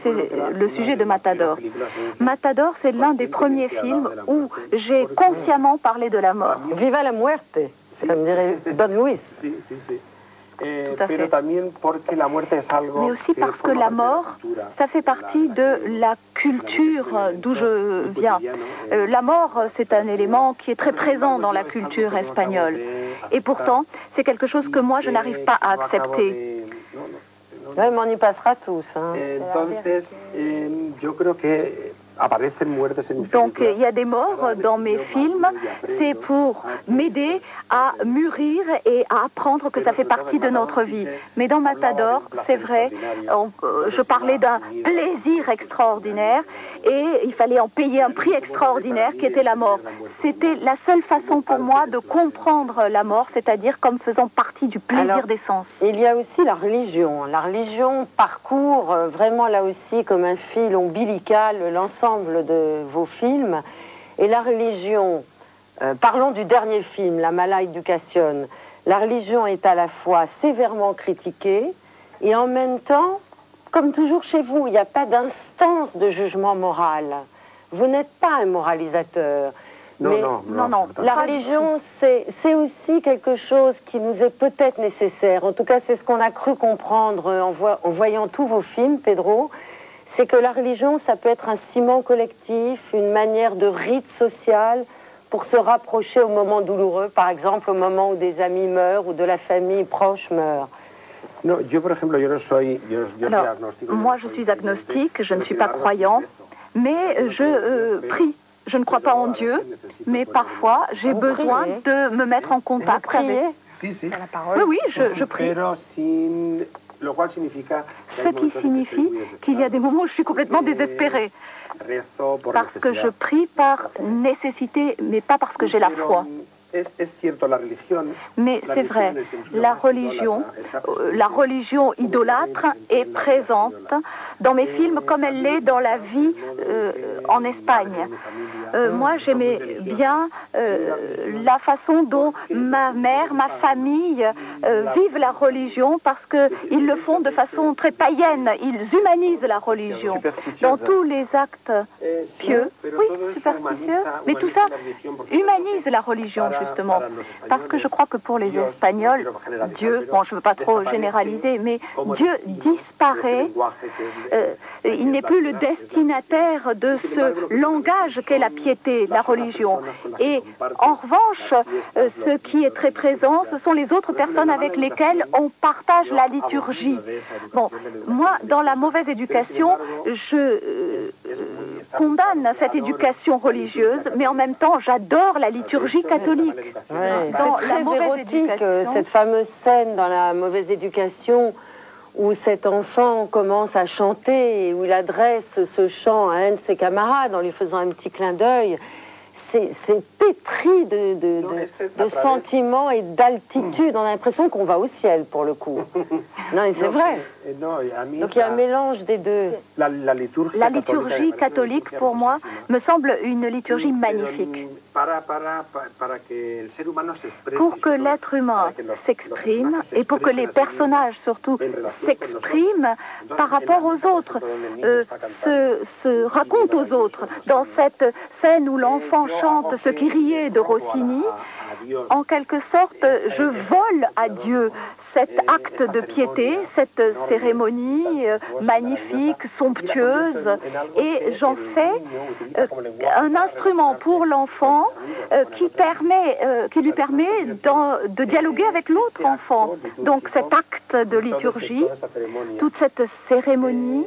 c'est le sujet de Matador. Matador, c'est l'un des premiers films où j'ai consciemment parlé de la mort. Viva la muerte, comme dirait Don Luis. Tout à fait. Mais aussi parce que la mort, ça fait partie de la culture d'où je viens. La mort, c'est un élément qui est très présent dans la culture espagnole. Et pourtant, c'est quelque chose que moi, je n'arrive pas à accepter. Oui, mais on y passera tous. Hein. Donc il y a des morts dans mes films, c'est pour m'aider à mûrir et à apprendre que ça fait partie de notre vie. Mais dans Matador, c'est vrai, je parlais d'un plaisir extraordinaire et il fallait en payer un prix extraordinaire qui était la mort. C'était la seule façon pour moi de comprendre la mort, c'est-à-dire comme faisant partie du plaisir des sens. Il y a aussi la religion. La religion parcourt vraiment là aussi comme un fil ombilical l'ensemble de vos films. Et la religion, parlons du dernier film, La Mala Educación, la religion est à la fois sévèrement critiquée et en même temps, comme toujours chez vous, il n'y a pas d'instance de jugement moral. Vous n'êtes pas un moralisateur. Non. La religion, c'est aussi quelque chose qui nous est peut-être nécessaire. En tout cas, c'est ce qu'on a cru comprendre en voyant tous vos films, Pedro. C'est que la religion, ça peut être un ciment collectif, une manière de rite social pour se rapprocher au moment douloureux, par exemple au moment où des amis meurent ou de la famille proche meurt. Non, yo, por ejemplo, yo no soy agnostique. Moi, je suis agnostique, je ne suis pas croyant, mais je prie. Je ne crois pas en Dieu, mais parfois j'ai besoin de me mettre en contact avec. La parole. Oui, je prie. Ce qui signifie qu'il y a des moments où je suis complètement désespérée. Parce que je prie par nécessité, mais pas parce que j'ai la foi. Mais c'est vrai, la religion idolâtre est présente dans mes films comme elle l'est dans la vie en Espagne. Moi, j'aimais bien la façon dont ma mère, ma famille vivent la religion parce qu'ils le font de façon très païenne. Ils humanisent la religion dans tous les actes pieux. Oui, superstitieux. Mais tout ça humanise la religion, justement. Parce que je crois que pour les Espagnols, Dieu, bon, je ne veux pas trop généraliser, mais Dieu disparaît. Il n'est plus le destinataire de ce langage qu'est la piété, la religion. Et en revanche, ce qui est très présent, ce sont les autres personnes avec lesquelles on partage la liturgie. Bon, moi, dans La Mauvaise Éducation, condamne cette éducation religieuse, mais en même temps, j'adore la liturgie catholique. Ouais, c'est très érotique, cette fameuse scène dans La mauvaise éducation, où cet enfant commence à chanter et où il adresse ce chant à un de ses camarades en lui faisant un petit clin d'œil. C'est pétri de sentiments et d'altitude. On a l'impression qu'on va au ciel, pour le coup. Non, et c'est vrai. Donc il y a un mélange des deux. La liturgie catholique, pour moi, me semble une liturgie magnifique. Pour que l'être humain s'exprime et pour que les personnages, surtout, s'expriment par rapport aux autres, se racontent aux autres. Dans cette scène où l'enfant chante ce Kyrie de Rossini, en quelque sorte, je vole à Dieu cet acte de piété, cette cérémonie magnifique, somptueuse, et j'en fais un instrument pour l'enfant qui lui permet de dialoguer avec l'autre enfant. Donc cet acte de liturgie, toute cette cérémonie,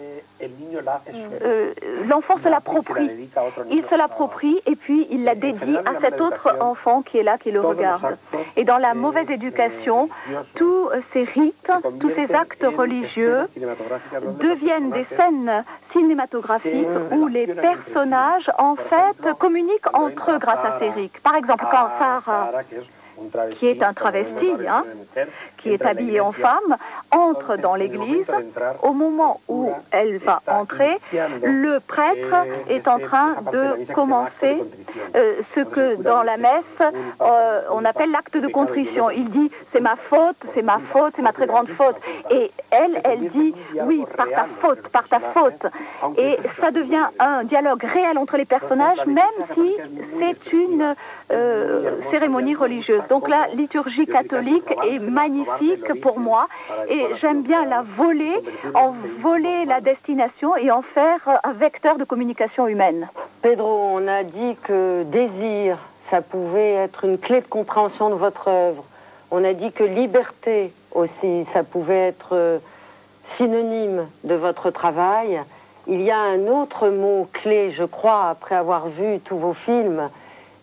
l'enfant se l'approprie. Il se l'approprie et puis il la dédie à cet autre enfant qui est là, qui le regarde. Et dans La mauvaise éducation, tous ces rites, tous ces actes religieux deviennent des scènes cinématographiques où les personnages, en fait, communiquent entre eux grâce à ces rites. Par exemple, quand Sarah, qui est un travesti, qui est habillée en femme, entre dans l'église. Au moment où elle va entrer, le prêtre est en train de commencer ce que dans la messe on appelle l'acte de contrition. Il dit « c'est ma faute, c'est ma faute, c'est ma très grande faute ». Et elle dit « oui, par ta faute, par ta faute ». Et ça devient un dialogue réel entre les personnages, même si c'est une cérémonie religieuse. Donc la liturgie catholique est magnifique pour moi et j'aime bien la voler, en voler la destination et en faire un vecteur de communication humaine. Pedro, on a dit que désir, ça pouvait être une clé de compréhension de votre œuvre. On a dit que liberté aussi, ça pouvait être synonyme de votre travail. Il y a un autre mot clé, je crois, après avoir vu tous vos films,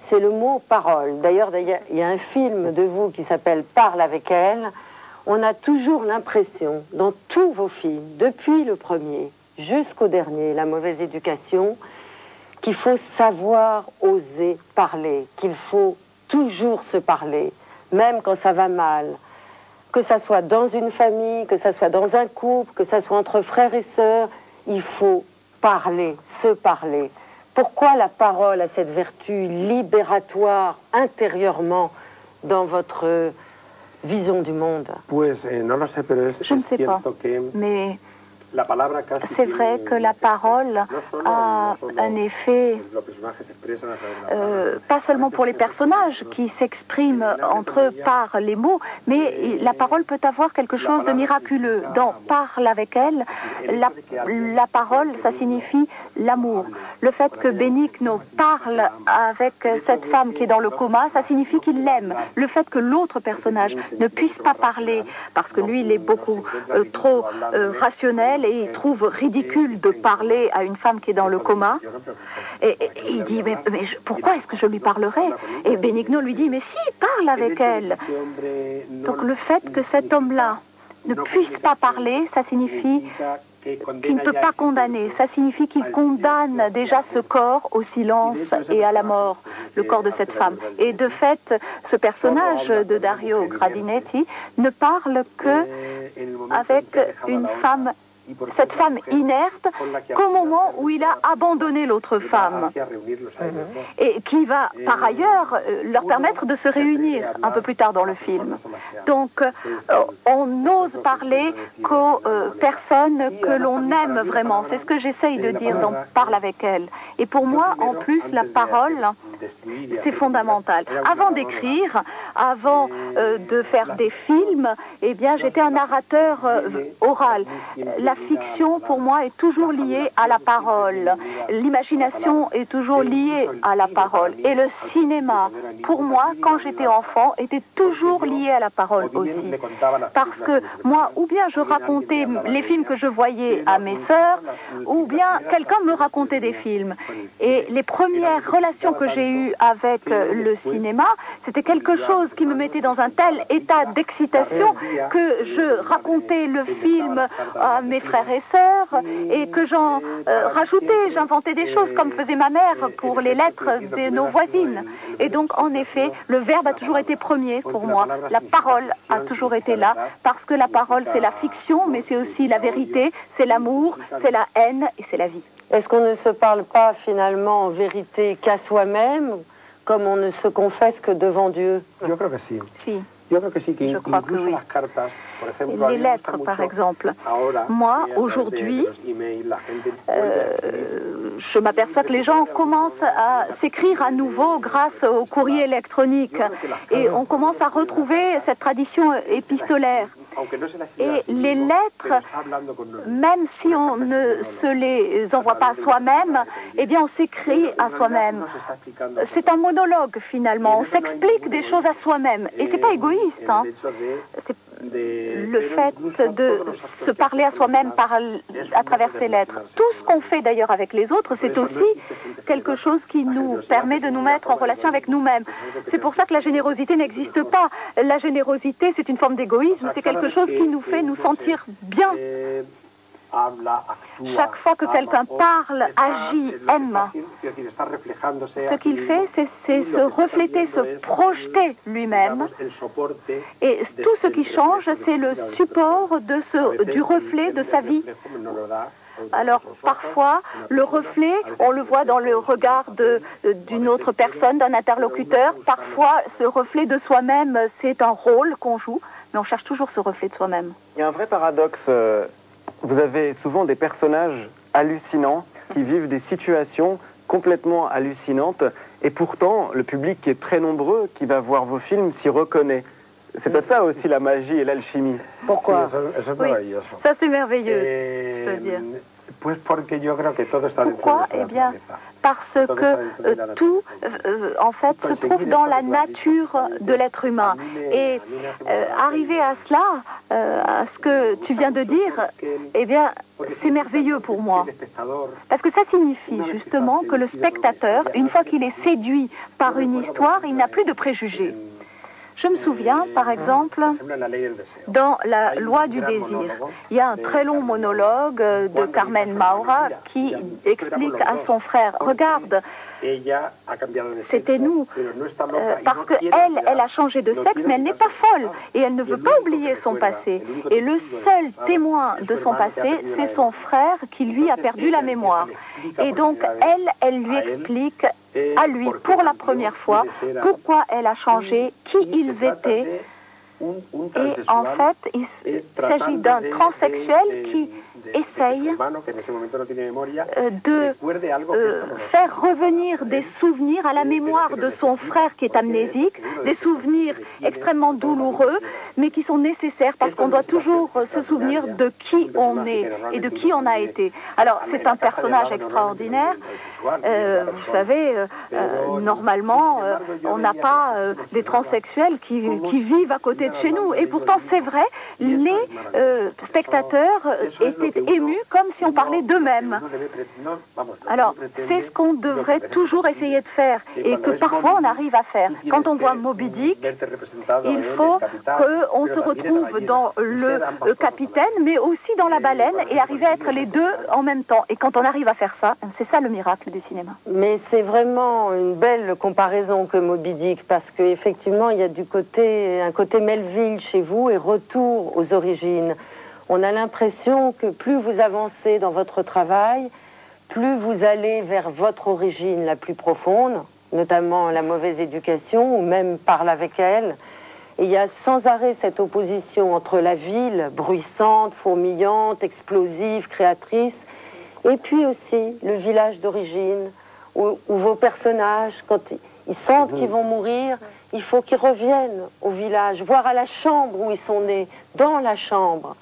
c'est le mot parole. D'ailleurs, il y a un film de vous qui s'appelle « Parle avec elle ». On a toujours l'impression, dans tous vos films, depuis le premier jusqu'au dernier, La mauvaise éducation, qu'il faut savoir oser parler, qu'il faut toujours se parler, même quand ça va mal. Que ça soit dans une famille, que ça soit dans un couple, que ça soit entre frères et sœurs, il faut parler, se parler. Pourquoi la parole a cette vertu libératoire intérieurement dans votre vision du monde? Je ne sais pas, mais c'est vrai que la parole a un effet, pas seulement pour les personnages qui s'expriment entre eux par les mots, mais la parole peut avoir quelque chose de miraculeux. Dans « Parle avec elle », la parole, ça signifie l'amour. Le fait que Benigno parle avec cette femme qui est dans le coma, ça signifie qu'il l'aime. Le fait que l'autre personnage ne puisse pas parler, parce que lui, il est beaucoup trop rationnel, et il trouve ridicule de parler à une femme qui est dans le coma. Et il dit, mais pourquoi est-ce que je lui parlerai? Et Benigno lui dit, mais si, parle avec elle. Donc le fait que cet homme-là ne puisse pas parler, ça signifie qu'il ne peut pas condamner. Ça signifie qu'il condamne déjà ce corps au silence et à la mort, le corps de cette femme. Et de fait, ce personnage de Dario Gradinetti ne parle que avec une femme, cette femme inerte, qu'au moment où il a abandonné l'autre femme, et qui va par ailleurs leur permettre de se réunir un peu plus tard dans le film. Donc on n'ose parler qu'aux personnes que l'on aime vraiment. C'est ce que j'essaye de dire dans « Parle avec elle ». Et pour moi, en plus, la parole, c'est fondamental. Avant d'écrire, avant de faire des films, eh bien, j'étais un narrateur oral. La fiction, pour moi, est toujours liée à la parole. l'imagination est toujours liée à la parole. Et le cinéma, pour moi, quand j'étais enfant, était toujours lié à la parole aussi. Parce que moi, ou bien je racontais les films que je voyais à mes sœurs, ou bien quelqu'un me racontait des films. Et les premières relations que j'ai eues avec le cinéma, c'était quelque chose qui me mettait dans un tel état d'excitation que je racontais le film à mes frères et sœurs et que j'en rajoutais, j'inventais des choses comme faisait ma mère pour les lettres de nos voisines. Et donc, en effet, le verbe a toujours été premier pour moi. La parole a toujours été là parce que la parole, c'est la fiction, mais c'est aussi la vérité, c'est l'amour, c'est la haine et c'est la vie. Est-ce qu'on ne se parle pas finalement en vérité qu'à soi-même, comme on ne se confesse que devant Dieu? Je crois que si. Si. Je crois que oui. Les lettres, par exemple. Moi, aujourd'hui, je m'aperçois que les gens commencent à s'écrire à nouveau grâce au courrier électronique. Et on commence à retrouver cette tradition épistolaire. Et les lettres, même si on ne se les envoie pas à soi-même, eh bien on s'écrit à soi-même. C'est un monologue finalement, on s'explique des choses à soi-même. Et c'est pas égoïste, hein. Le fait de se parler à soi-même à travers ces lettres. Tout ce qu'on fait d'ailleurs avec les autres, c'est aussi quelque chose qui nous permet de nous mettre en relation avec nous-mêmes. C'est pour ça que la générosité n'existe pas. La générosité, c'est une forme d'égoïsme, c'est quelque chose qui nous fait nous sentir bien. Chaque fois que quelqu'un parle, agit, aime, ce qu'il fait, c'est se refléter, se projeter lui-même. Et tout ce qui change, c'est le support du reflet de sa vie. Alors, parfois, le reflet, on le voit dans le regard d'une autre personne, d'un interlocuteur. Parfois, ce reflet de soi-même, c'est un rôle qu'on joue, mais on cherche toujours ce reflet de soi-même. Il y a un vrai paradoxe. Vous avez souvent des personnages hallucinants qui vivent des situations complètement hallucinantes. Et pourtant, le public qui est très nombreux, qui va voir vos films, s'y reconnaît. C'est peut-être ça aussi la magie et l'alchimie. Pourquoi? Oui, ça c'est merveilleux, je veux dire. Pourquoi? Eh bien, parce que tout, en fait, se trouve dans la nature de l'être humain. Et arriver à cela, à ce que tu viens de dire, eh bien, c'est merveilleux pour moi. Parce que ça signifie justement que le spectateur, une fois qu'il est séduit par une histoire, il n'a plus de préjugés. Je me souviens, par exemple, dans La loi du désir, il y a un très long monologue de Carmen Maura qui explique à son frère, regarde, c'était nous, parce qu'elle, elle a changé de sexe, mais elle n'est pas folle, et elle ne veut pas oublier son passé. Et le seul témoin de son passé, c'est son frère qui, lui, a perdu la mémoire. Et donc, elle lui explique à lui, pour la première fois, pourquoi elle a changé, qui ils étaient. Et en fait, il s'agit d'un transsexuel qui essaye de faire revenir des souvenirs à la mémoire de son frère qui est amnésique, des souvenirs extrêmement douloureux, mais qui sont nécessaires parce qu'on doit toujours se souvenir de qui on est et de qui on a été. Alors, c'est un personnage extraordinaire. Vous savez, normalement, on n'a pas des transsexuels qui vivent à côté de chez nous. Et pourtant, c'est vrai, les spectateurs étaient émus comme si on parlait d'eux-mêmes. Alors, c'est ce qu'on devrait toujours essayer de faire et que parfois on arrive à faire. Quand on voit Moby Dick, il faut qu'on se retrouve dans le capitaine, mais aussi dans la baleine et arriver à être les deux en même temps. Et quand on arrive à faire ça, c'est ça le miracle du cinéma. Mais c'est vraiment une belle comparaison que Moby Dick, parce qu'effectivement, il y a un côté Melville chez vous et retour aux origines. On a l'impression que plus vous avancez dans votre travail, plus vous allez vers votre origine la plus profonde, notamment la mauvaise éducation, ou même parle avec elle. Et il y a sans arrêt cette opposition entre la ville, bruissante, fourmillante, explosive, créatrice, et puis aussi le village d'origine, où vos personnages, quand ils sentent qu'ils vont mourir, il faut qu'ils reviennent au village, voire à la chambre où ils sont nés, dans la chambre.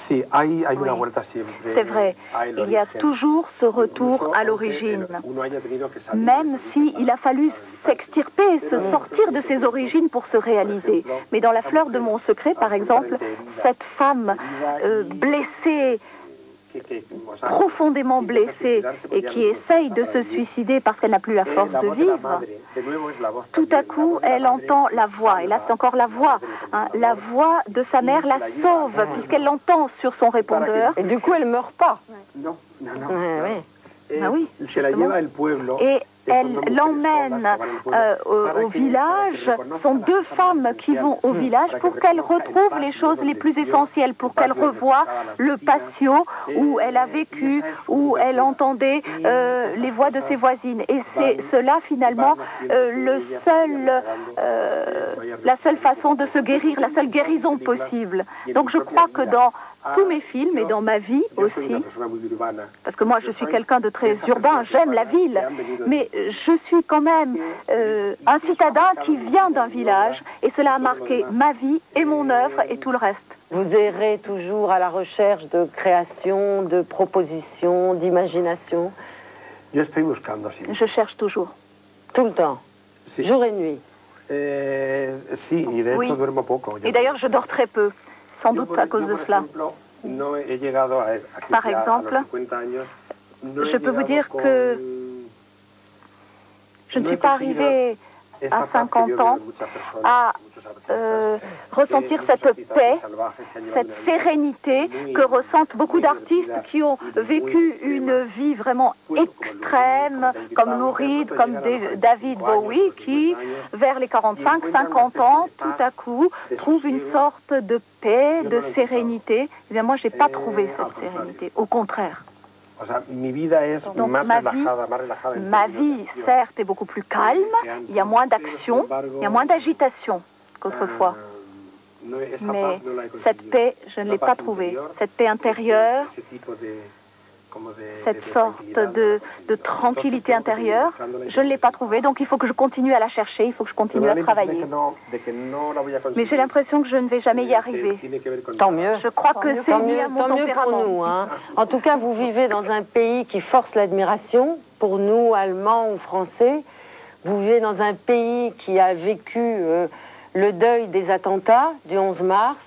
C'est vrai, il y a toujours ce retour à l'origine, même s'il a fallu s'extirper, se sortir de ses origines pour se réaliser. Mais dans La fleur de mon secret, par exemple, cette femme blessée, profondément blessée et qui essaye de se suicider parce qu'elle n'a plus la force de vivre, tout à coup, elle entend la voix, et là c'est encore la voix de sa mère la sauve, puisqu'elle l'entend sur son répondeur. Et du coup, elle ne meurt pas. Non. Ah oui, justement. Et elle l'emmène au village. Ce sont deux femmes qui vont au village pour qu'elle retrouve les choses les plus essentielles, pour qu'elle revoie le patio où elle a vécu, où elle entendait les voix de ses voisines. Et c'est cela, finalement, la seule façon de se guérir, la seule guérison possible. Donc je crois que dans tous mes films et dans ma vie aussi, parce que moi je suis quelqu'un de très urbain, j'aime la ville, mais je suis quand même un citadin qui vient d'un village, et cela a marqué ma vie et mon œuvre et tout le reste. Vous errez toujours à la recherche de création, de propositions, d'imagination? Je cherche toujours. Tout le temps? Jour et nuit? Oui. Et d'ailleurs je dors très peu. Sans doute à cause de cela. Par exemple, je peux vous dire que je ne suis pas arrivée à 50 ans à ressentir cette paix, cette sérénité que ressentent beaucoup d'artistes qui ont vécu une vie vraiment extrême, comme Lou Reed, comme David Bowie, qui, vers les 45-50 ans, tout à coup, trouvent une sorte de paix, de sérénité. Eh bien, moi, je n'ai pas trouvé cette sérénité. Au contraire. Donc ma vie, certes, est beaucoup plus calme, il y a moins d'action, il y a moins d'agitation qu'autrefois. Mais cette paix, je ne l'ai pas trouvée. Cette paix intérieure, cette sorte de tranquillité intérieure, je ne l'ai pas trouvée. Donc il faut que je continue à la chercher, il faut que je continue à travailler. Mais j'ai l'impression que je ne vais jamais y arriver. Tant mieux. Je crois que c'est lié à mon tempérament. Pour nous, hein. En tout cas, vous vivez dans un pays qui force l'admiration, pour nous, Allemands ou Français. Vous vivez dans un pays qui a vécu le deuil des attentats du 11 mars,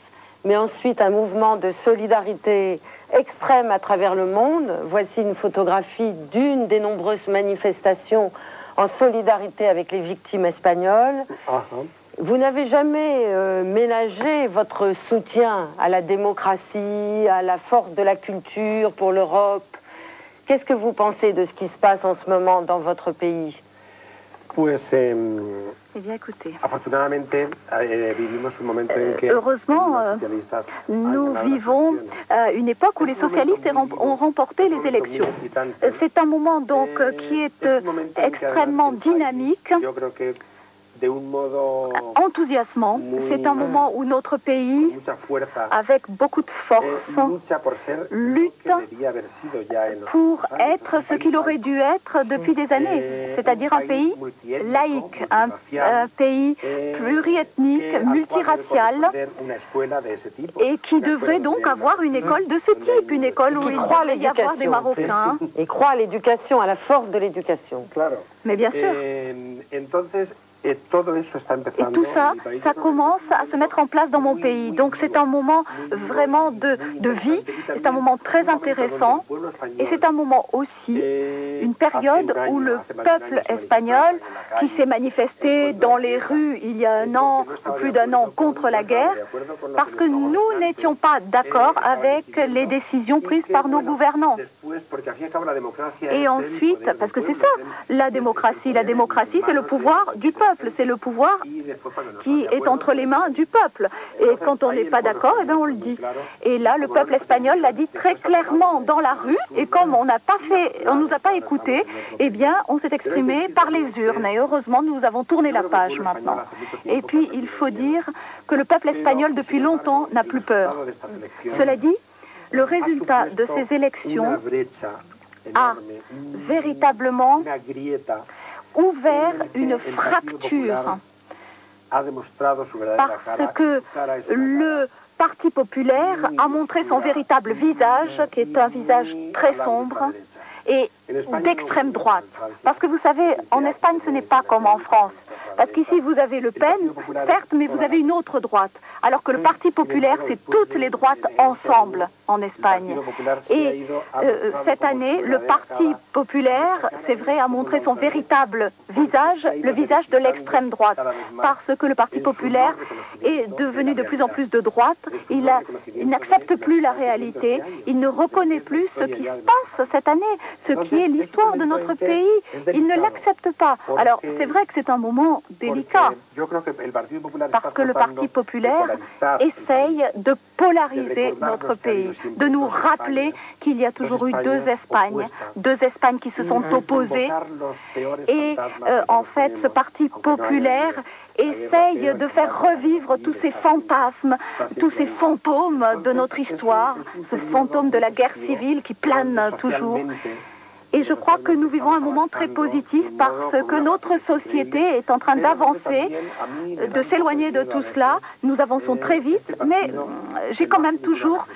mais ensuite un mouvement de solidarité extrême à travers le monde. Voici une photographie d'une des nombreuses manifestations en solidarité avec les victimes espagnoles. Vous n'avez jamais ménagé votre soutien à la démocratie, à la force de la culture pour l'Europe. Qu'est-ce que vous pensez de ce qui se passe en ce moment dans votre pays? Eh bien, écoutez, heureusement, nous vivons une époque où les socialistes ont remporté les élections. C'est un moment donc qui est extrêmement dynamique, enthousiasmant. C'est un moment où notre pays, avec beaucoup de force, lutte pour être ce qu'il aurait dû être depuis des années, c'est-à-dire un pays laïque, un pays pluriethnique, multiracial, et qui devrait donc avoir une école de ce type, une école où il devrait y avoir des Marocains. Et croit à l'éducation, à la force de l'éducation. Mais bien sûr. Et tout ça, ça commence à se mettre en place dans mon pays. Donc c'est un moment vraiment de vie, c'est un moment très intéressant, et c'est un moment aussi, une période où le peuple espagnol, qui s'est manifesté dans les rues il y a un an, ou plus d'un an, contre la guerre, parce que nous n'étions pas d'accord avec les décisions prises par nos gouvernants. Et ensuite, parce que c'est ça, la démocratie c'est le pouvoir du peuple. C'est le pouvoir qui est entre les mains du peuple. Et quand on n'est pas d'accord, eh bien on le dit. Et là, le peuple espagnol l'a dit très clairement dans la rue. Et comme on nous a pas écoutés, eh bien, on s'est exprimé par les urnes. Et heureusement, nous avons tourné la page maintenant. Et puis, il faut dire que le peuple espagnol, depuis longtemps, n'a plus peur. Cela dit, le résultat de ces élections a véritablement ouvert une fracture, parce que le Parti populaire a montré son véritable visage, qui est un visage très sombre et d'extrême droite. Parce que vous savez, en Espagne, ce n'est pas comme en France. Parce qu'ici, vous avez Le Pen, certes, mais vous avez une autre droite. Alors que le Parti populaire, c'est toutes les droites ensemble en Espagne. Et cette année, le Parti populaire, c'est vrai, a montré son véritable visage, le visage de l'extrême droite. Parce que le Parti populaire est devenu de plus en plus de droite. Il n'accepte plus la réalité. Il ne reconnaît plus ce qui se passe cette année, ce qui est l'histoire de notre pays. Il ne l'accepte pas. Alors, c'est vrai que c'est un moment délicat, parce que le Parti populaire essaye de polariser notre pays, de nous rappeler qu'il y a toujours eu deux Espagnes qui se sont opposées. Et en fait, ce Parti populaire essaye de faire revivre tous ces fantasmes, tous ces fantômes de notre histoire, ce fantôme de la guerre civile qui plane toujours. Et je crois que nous vivons un moment très positif parce que notre société est en train d'avancer, de s'éloigner de tout cela. Nous avançons très vite, mais j'ai quand même toujours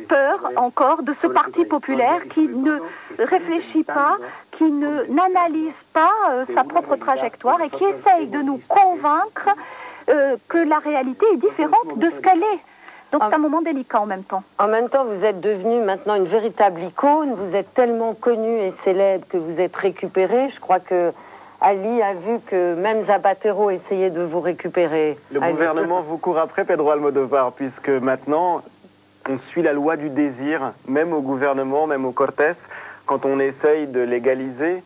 peur encore de ce Parti populaire qui ne réfléchit pas, qui n'analyse pas sa propre trajectoire et qui essaye de nous convaincre que la réalité est différente de ce qu'elle est. Donc c'est un moment délicat en même temps. En même temps, vous êtes devenu maintenant une véritable icône. Vous êtes tellement connu et célèbre que vous êtes récupéré. Je crois que Ali a vu que même Zapatero essayait de vous récupérer. Le gouvernement vous court après, Pedro Almodóvar, puisque maintenant, on suit la loi du désir, même au gouvernement, même au Cortés, quand on essaye de légaliser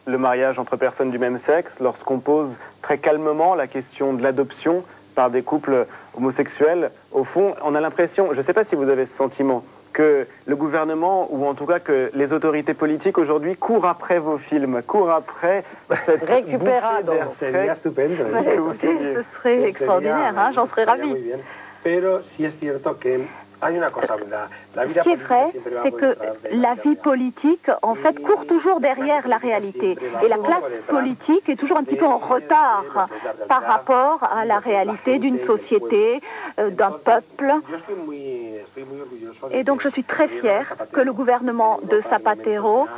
le mariage entre personnes du même sexe, lorsqu'on pose très calmement la question de l'adoption par des couples homosexuels, au fond, on a l'impression, je ne sais pas si vous avez ce sentiment, que le gouvernement, ou en tout cas que les autorités politiques aujourd'hui courent après vos films, courent après cette récupération. Écoutez, ce serait extraordinaire, hein, j'en serais ravie. Ce qui est vrai, c'est que la vie politique, en fait, court toujours derrière la réalité. Et la classe politique est toujours un petit peu en retard par rapport à la réalité d'une société, d'un peuple. Et donc, je suis très fière que le gouvernement de Zapatero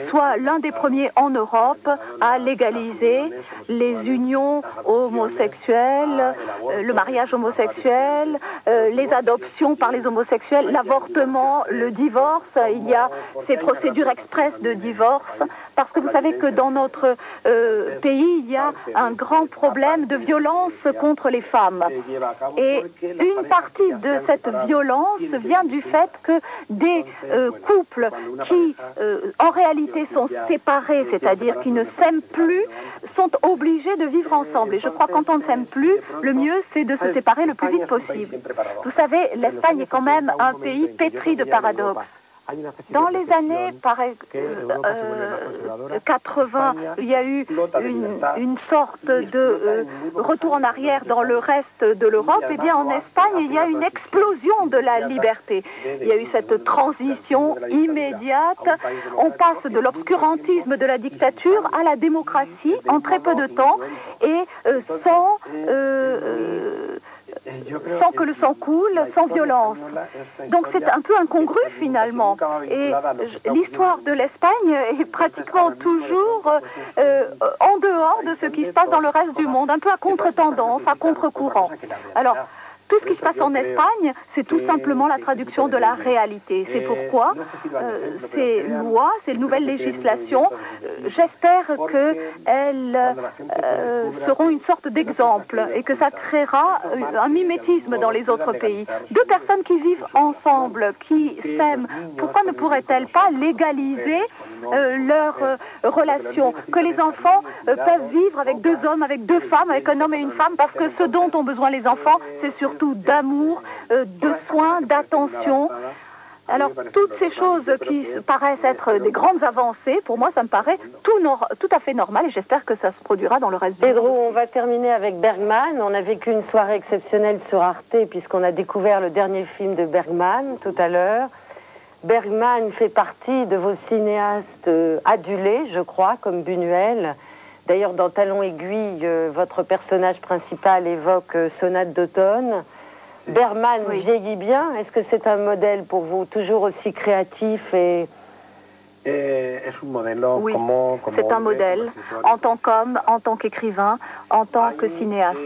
soit l'un des premiers en Europe à légaliser les unions homosexuelles, le mariage homosexuel, les adoptions par les homosexuels, l'avortement, le divorce. Il y a ces procédures express de divorce, parce que vous savez que dans notre pays, il y a un grand problème de violence contre les femmes. Et une partie de cette violence vient du fait que des couples qui, en réalité, sont séparés, c'est-à-dire qui ne s'aiment plus, sont obligés de vivre ensemble. Et je crois que quand on ne s'aime plus, le mieux, c'est de se séparer le plus vite possible. Vous savez, l'Espagne est quand même un pays pétri de paradoxes. Dans les années 80, il y a eu une sorte de retour en arrière dans le reste de l'Europe. Eh bien, en Espagne, il y a une explosion de la liberté. Il y a eu cette transition immédiate. On passe de l'obscurantisme de la dictature à la démocratie en très peu de temps et sans que le sang coule, sans violence. Donc c'est un peu incongru finalement. Et l'histoire de l'Espagne est pratiquement toujours en dehors de ce qui se passe dans le reste du monde, un peu à contre-tendance, à contre-courant. Alors, tout ce qui se passe en Espagne, c'est tout simplement la traduction de la réalité. C'est pourquoi ces lois, ces nouvelles législations, j'espère qu'elles seront une sorte d'exemple et que ça créera un mimétisme dans les autres pays. Deux personnes qui vivent ensemble, qui s'aiment, pourquoi ne pourraient-elles pas légaliser leur relation? Que les enfants peuvent vivre avec deux hommes, avec deux femmes, avec un homme et une femme, parce que ce dont ont besoin les enfants, c'est surtout d'amour, de soins, d'attention. Alors, toutes ces choses qui paraissent être des grandes avancées, pour moi, ça me paraît tout à fait normal et j'espère que ça se produira dans le reste du monde. Pedro, on va terminer avec Bergman. On a vécu une soirée exceptionnelle sur Arte puisqu'on a découvert le dernier film de Bergman tout à l'heure. Bergman fait partie de vos cinéastes adulés, je crois, comme Buñuel. D'ailleurs, dans Talons aiguilles, votre personnage principal évoque Sonate d'automne. Bergman vieillit bien. Est-ce que c'est un modèle pour vous, toujours aussi créatif et... Oui, c'est un modèle en tant qu'homme, en tant qu'écrivain, en tant que cinéaste.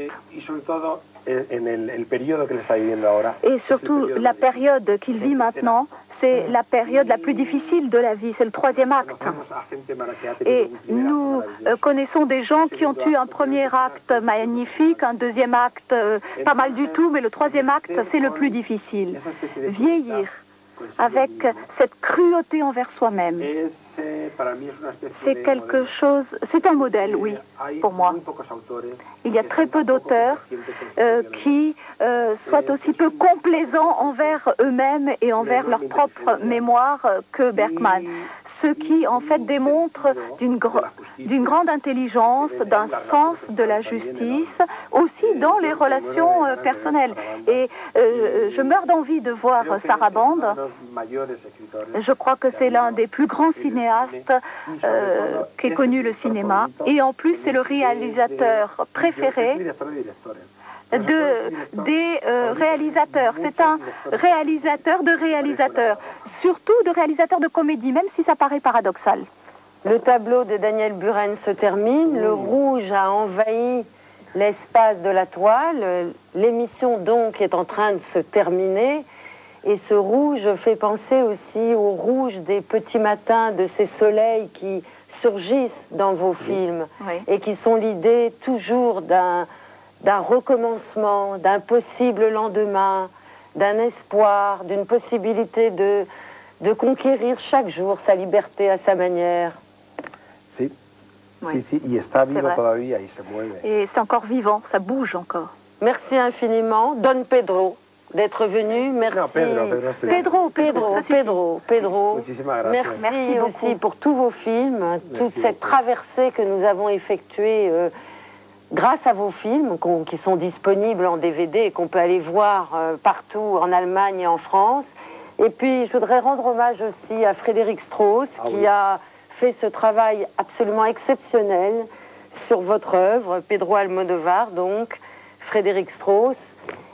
Et surtout, la période qu'il vit maintenant, c'est la période la plus difficile de la vie, c'est le troisième acte. Et nous connaissons des gens qui ont eu un premier acte magnifique, un deuxième acte pas mal du tout, mais le troisième acte, c'est le plus difficile. Vieillir avec cette cruauté envers soi-même. C'est quelque chose, c'est un modèle, oui, pour moi. Il y a très peu d'auteurs qui soient aussi peu complaisants envers eux-mêmes et envers leur propre mémoire que Bergman. Ce qui, en fait, démontre d'une grande intelligence, d'un sens de la justice, aussi dans les relations personnelles. Et je meurs d'envie de voir Sarabande. Je crois que c'est l'un des plus grands cinéastes qu'ait connu le cinéma. Et en plus, c'est le réalisateur préféré des réalisateurs. C'est un réalisateur de réalisateurs, surtout de réalisateurs de comédie, même si ça paraît paradoxal. Le tableau de Daniel Buren se termine, le rouge a envahi l'espace de la toile, l'émission donc est en train de se terminer, et ce rouge fait penser aussi au rouge des petits matins, de ces soleils qui surgissent dans vos films, et qui sont l'idée toujours d'un recommencement, d'un possible lendemain, d'un espoir, d'une possibilité de conquérir chaque jour sa liberté à sa manière. Si, oui. Si, y está vivo todavía y se mueve. Et c'est encore vivant, ça bouge encore. Merci infiniment, Don Pedro, d'être venu. Merci. Non, Pedro. Merci aussi pour tous vos films, toute cette traversée que nous avons effectuée grâce à vos films qui sont disponibles en DVD et qu'on peut aller voir partout en Allemagne et en France. Et puis, je voudrais rendre hommage aussi à Frédéric Strauss qui a fait ce travail absolument exceptionnel sur votre œuvre, Pedro Almodovar, donc, Frédéric Strauss.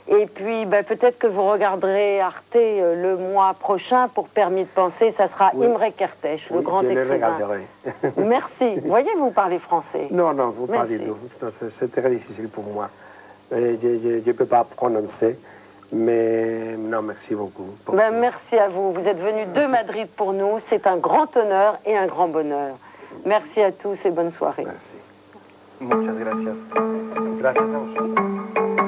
Et puis, peut-être que vous regarderez Arte le mois prochain pour Permis de penser, ça sera Imre Kertész, le grand écrivain. Merci. Voyez, vous parlez français. Non, vous parlez nous. C'est très difficile pour moi. Je ne peux pas prononcer. Mais non, merci beaucoup. Merci à vous. Vous êtes venu de Madrid pour nous. C'est un grand honneur et un grand bonheur. Merci à tous et bonne soirée. Merci. Muchas gracias. Gracias a vosotros.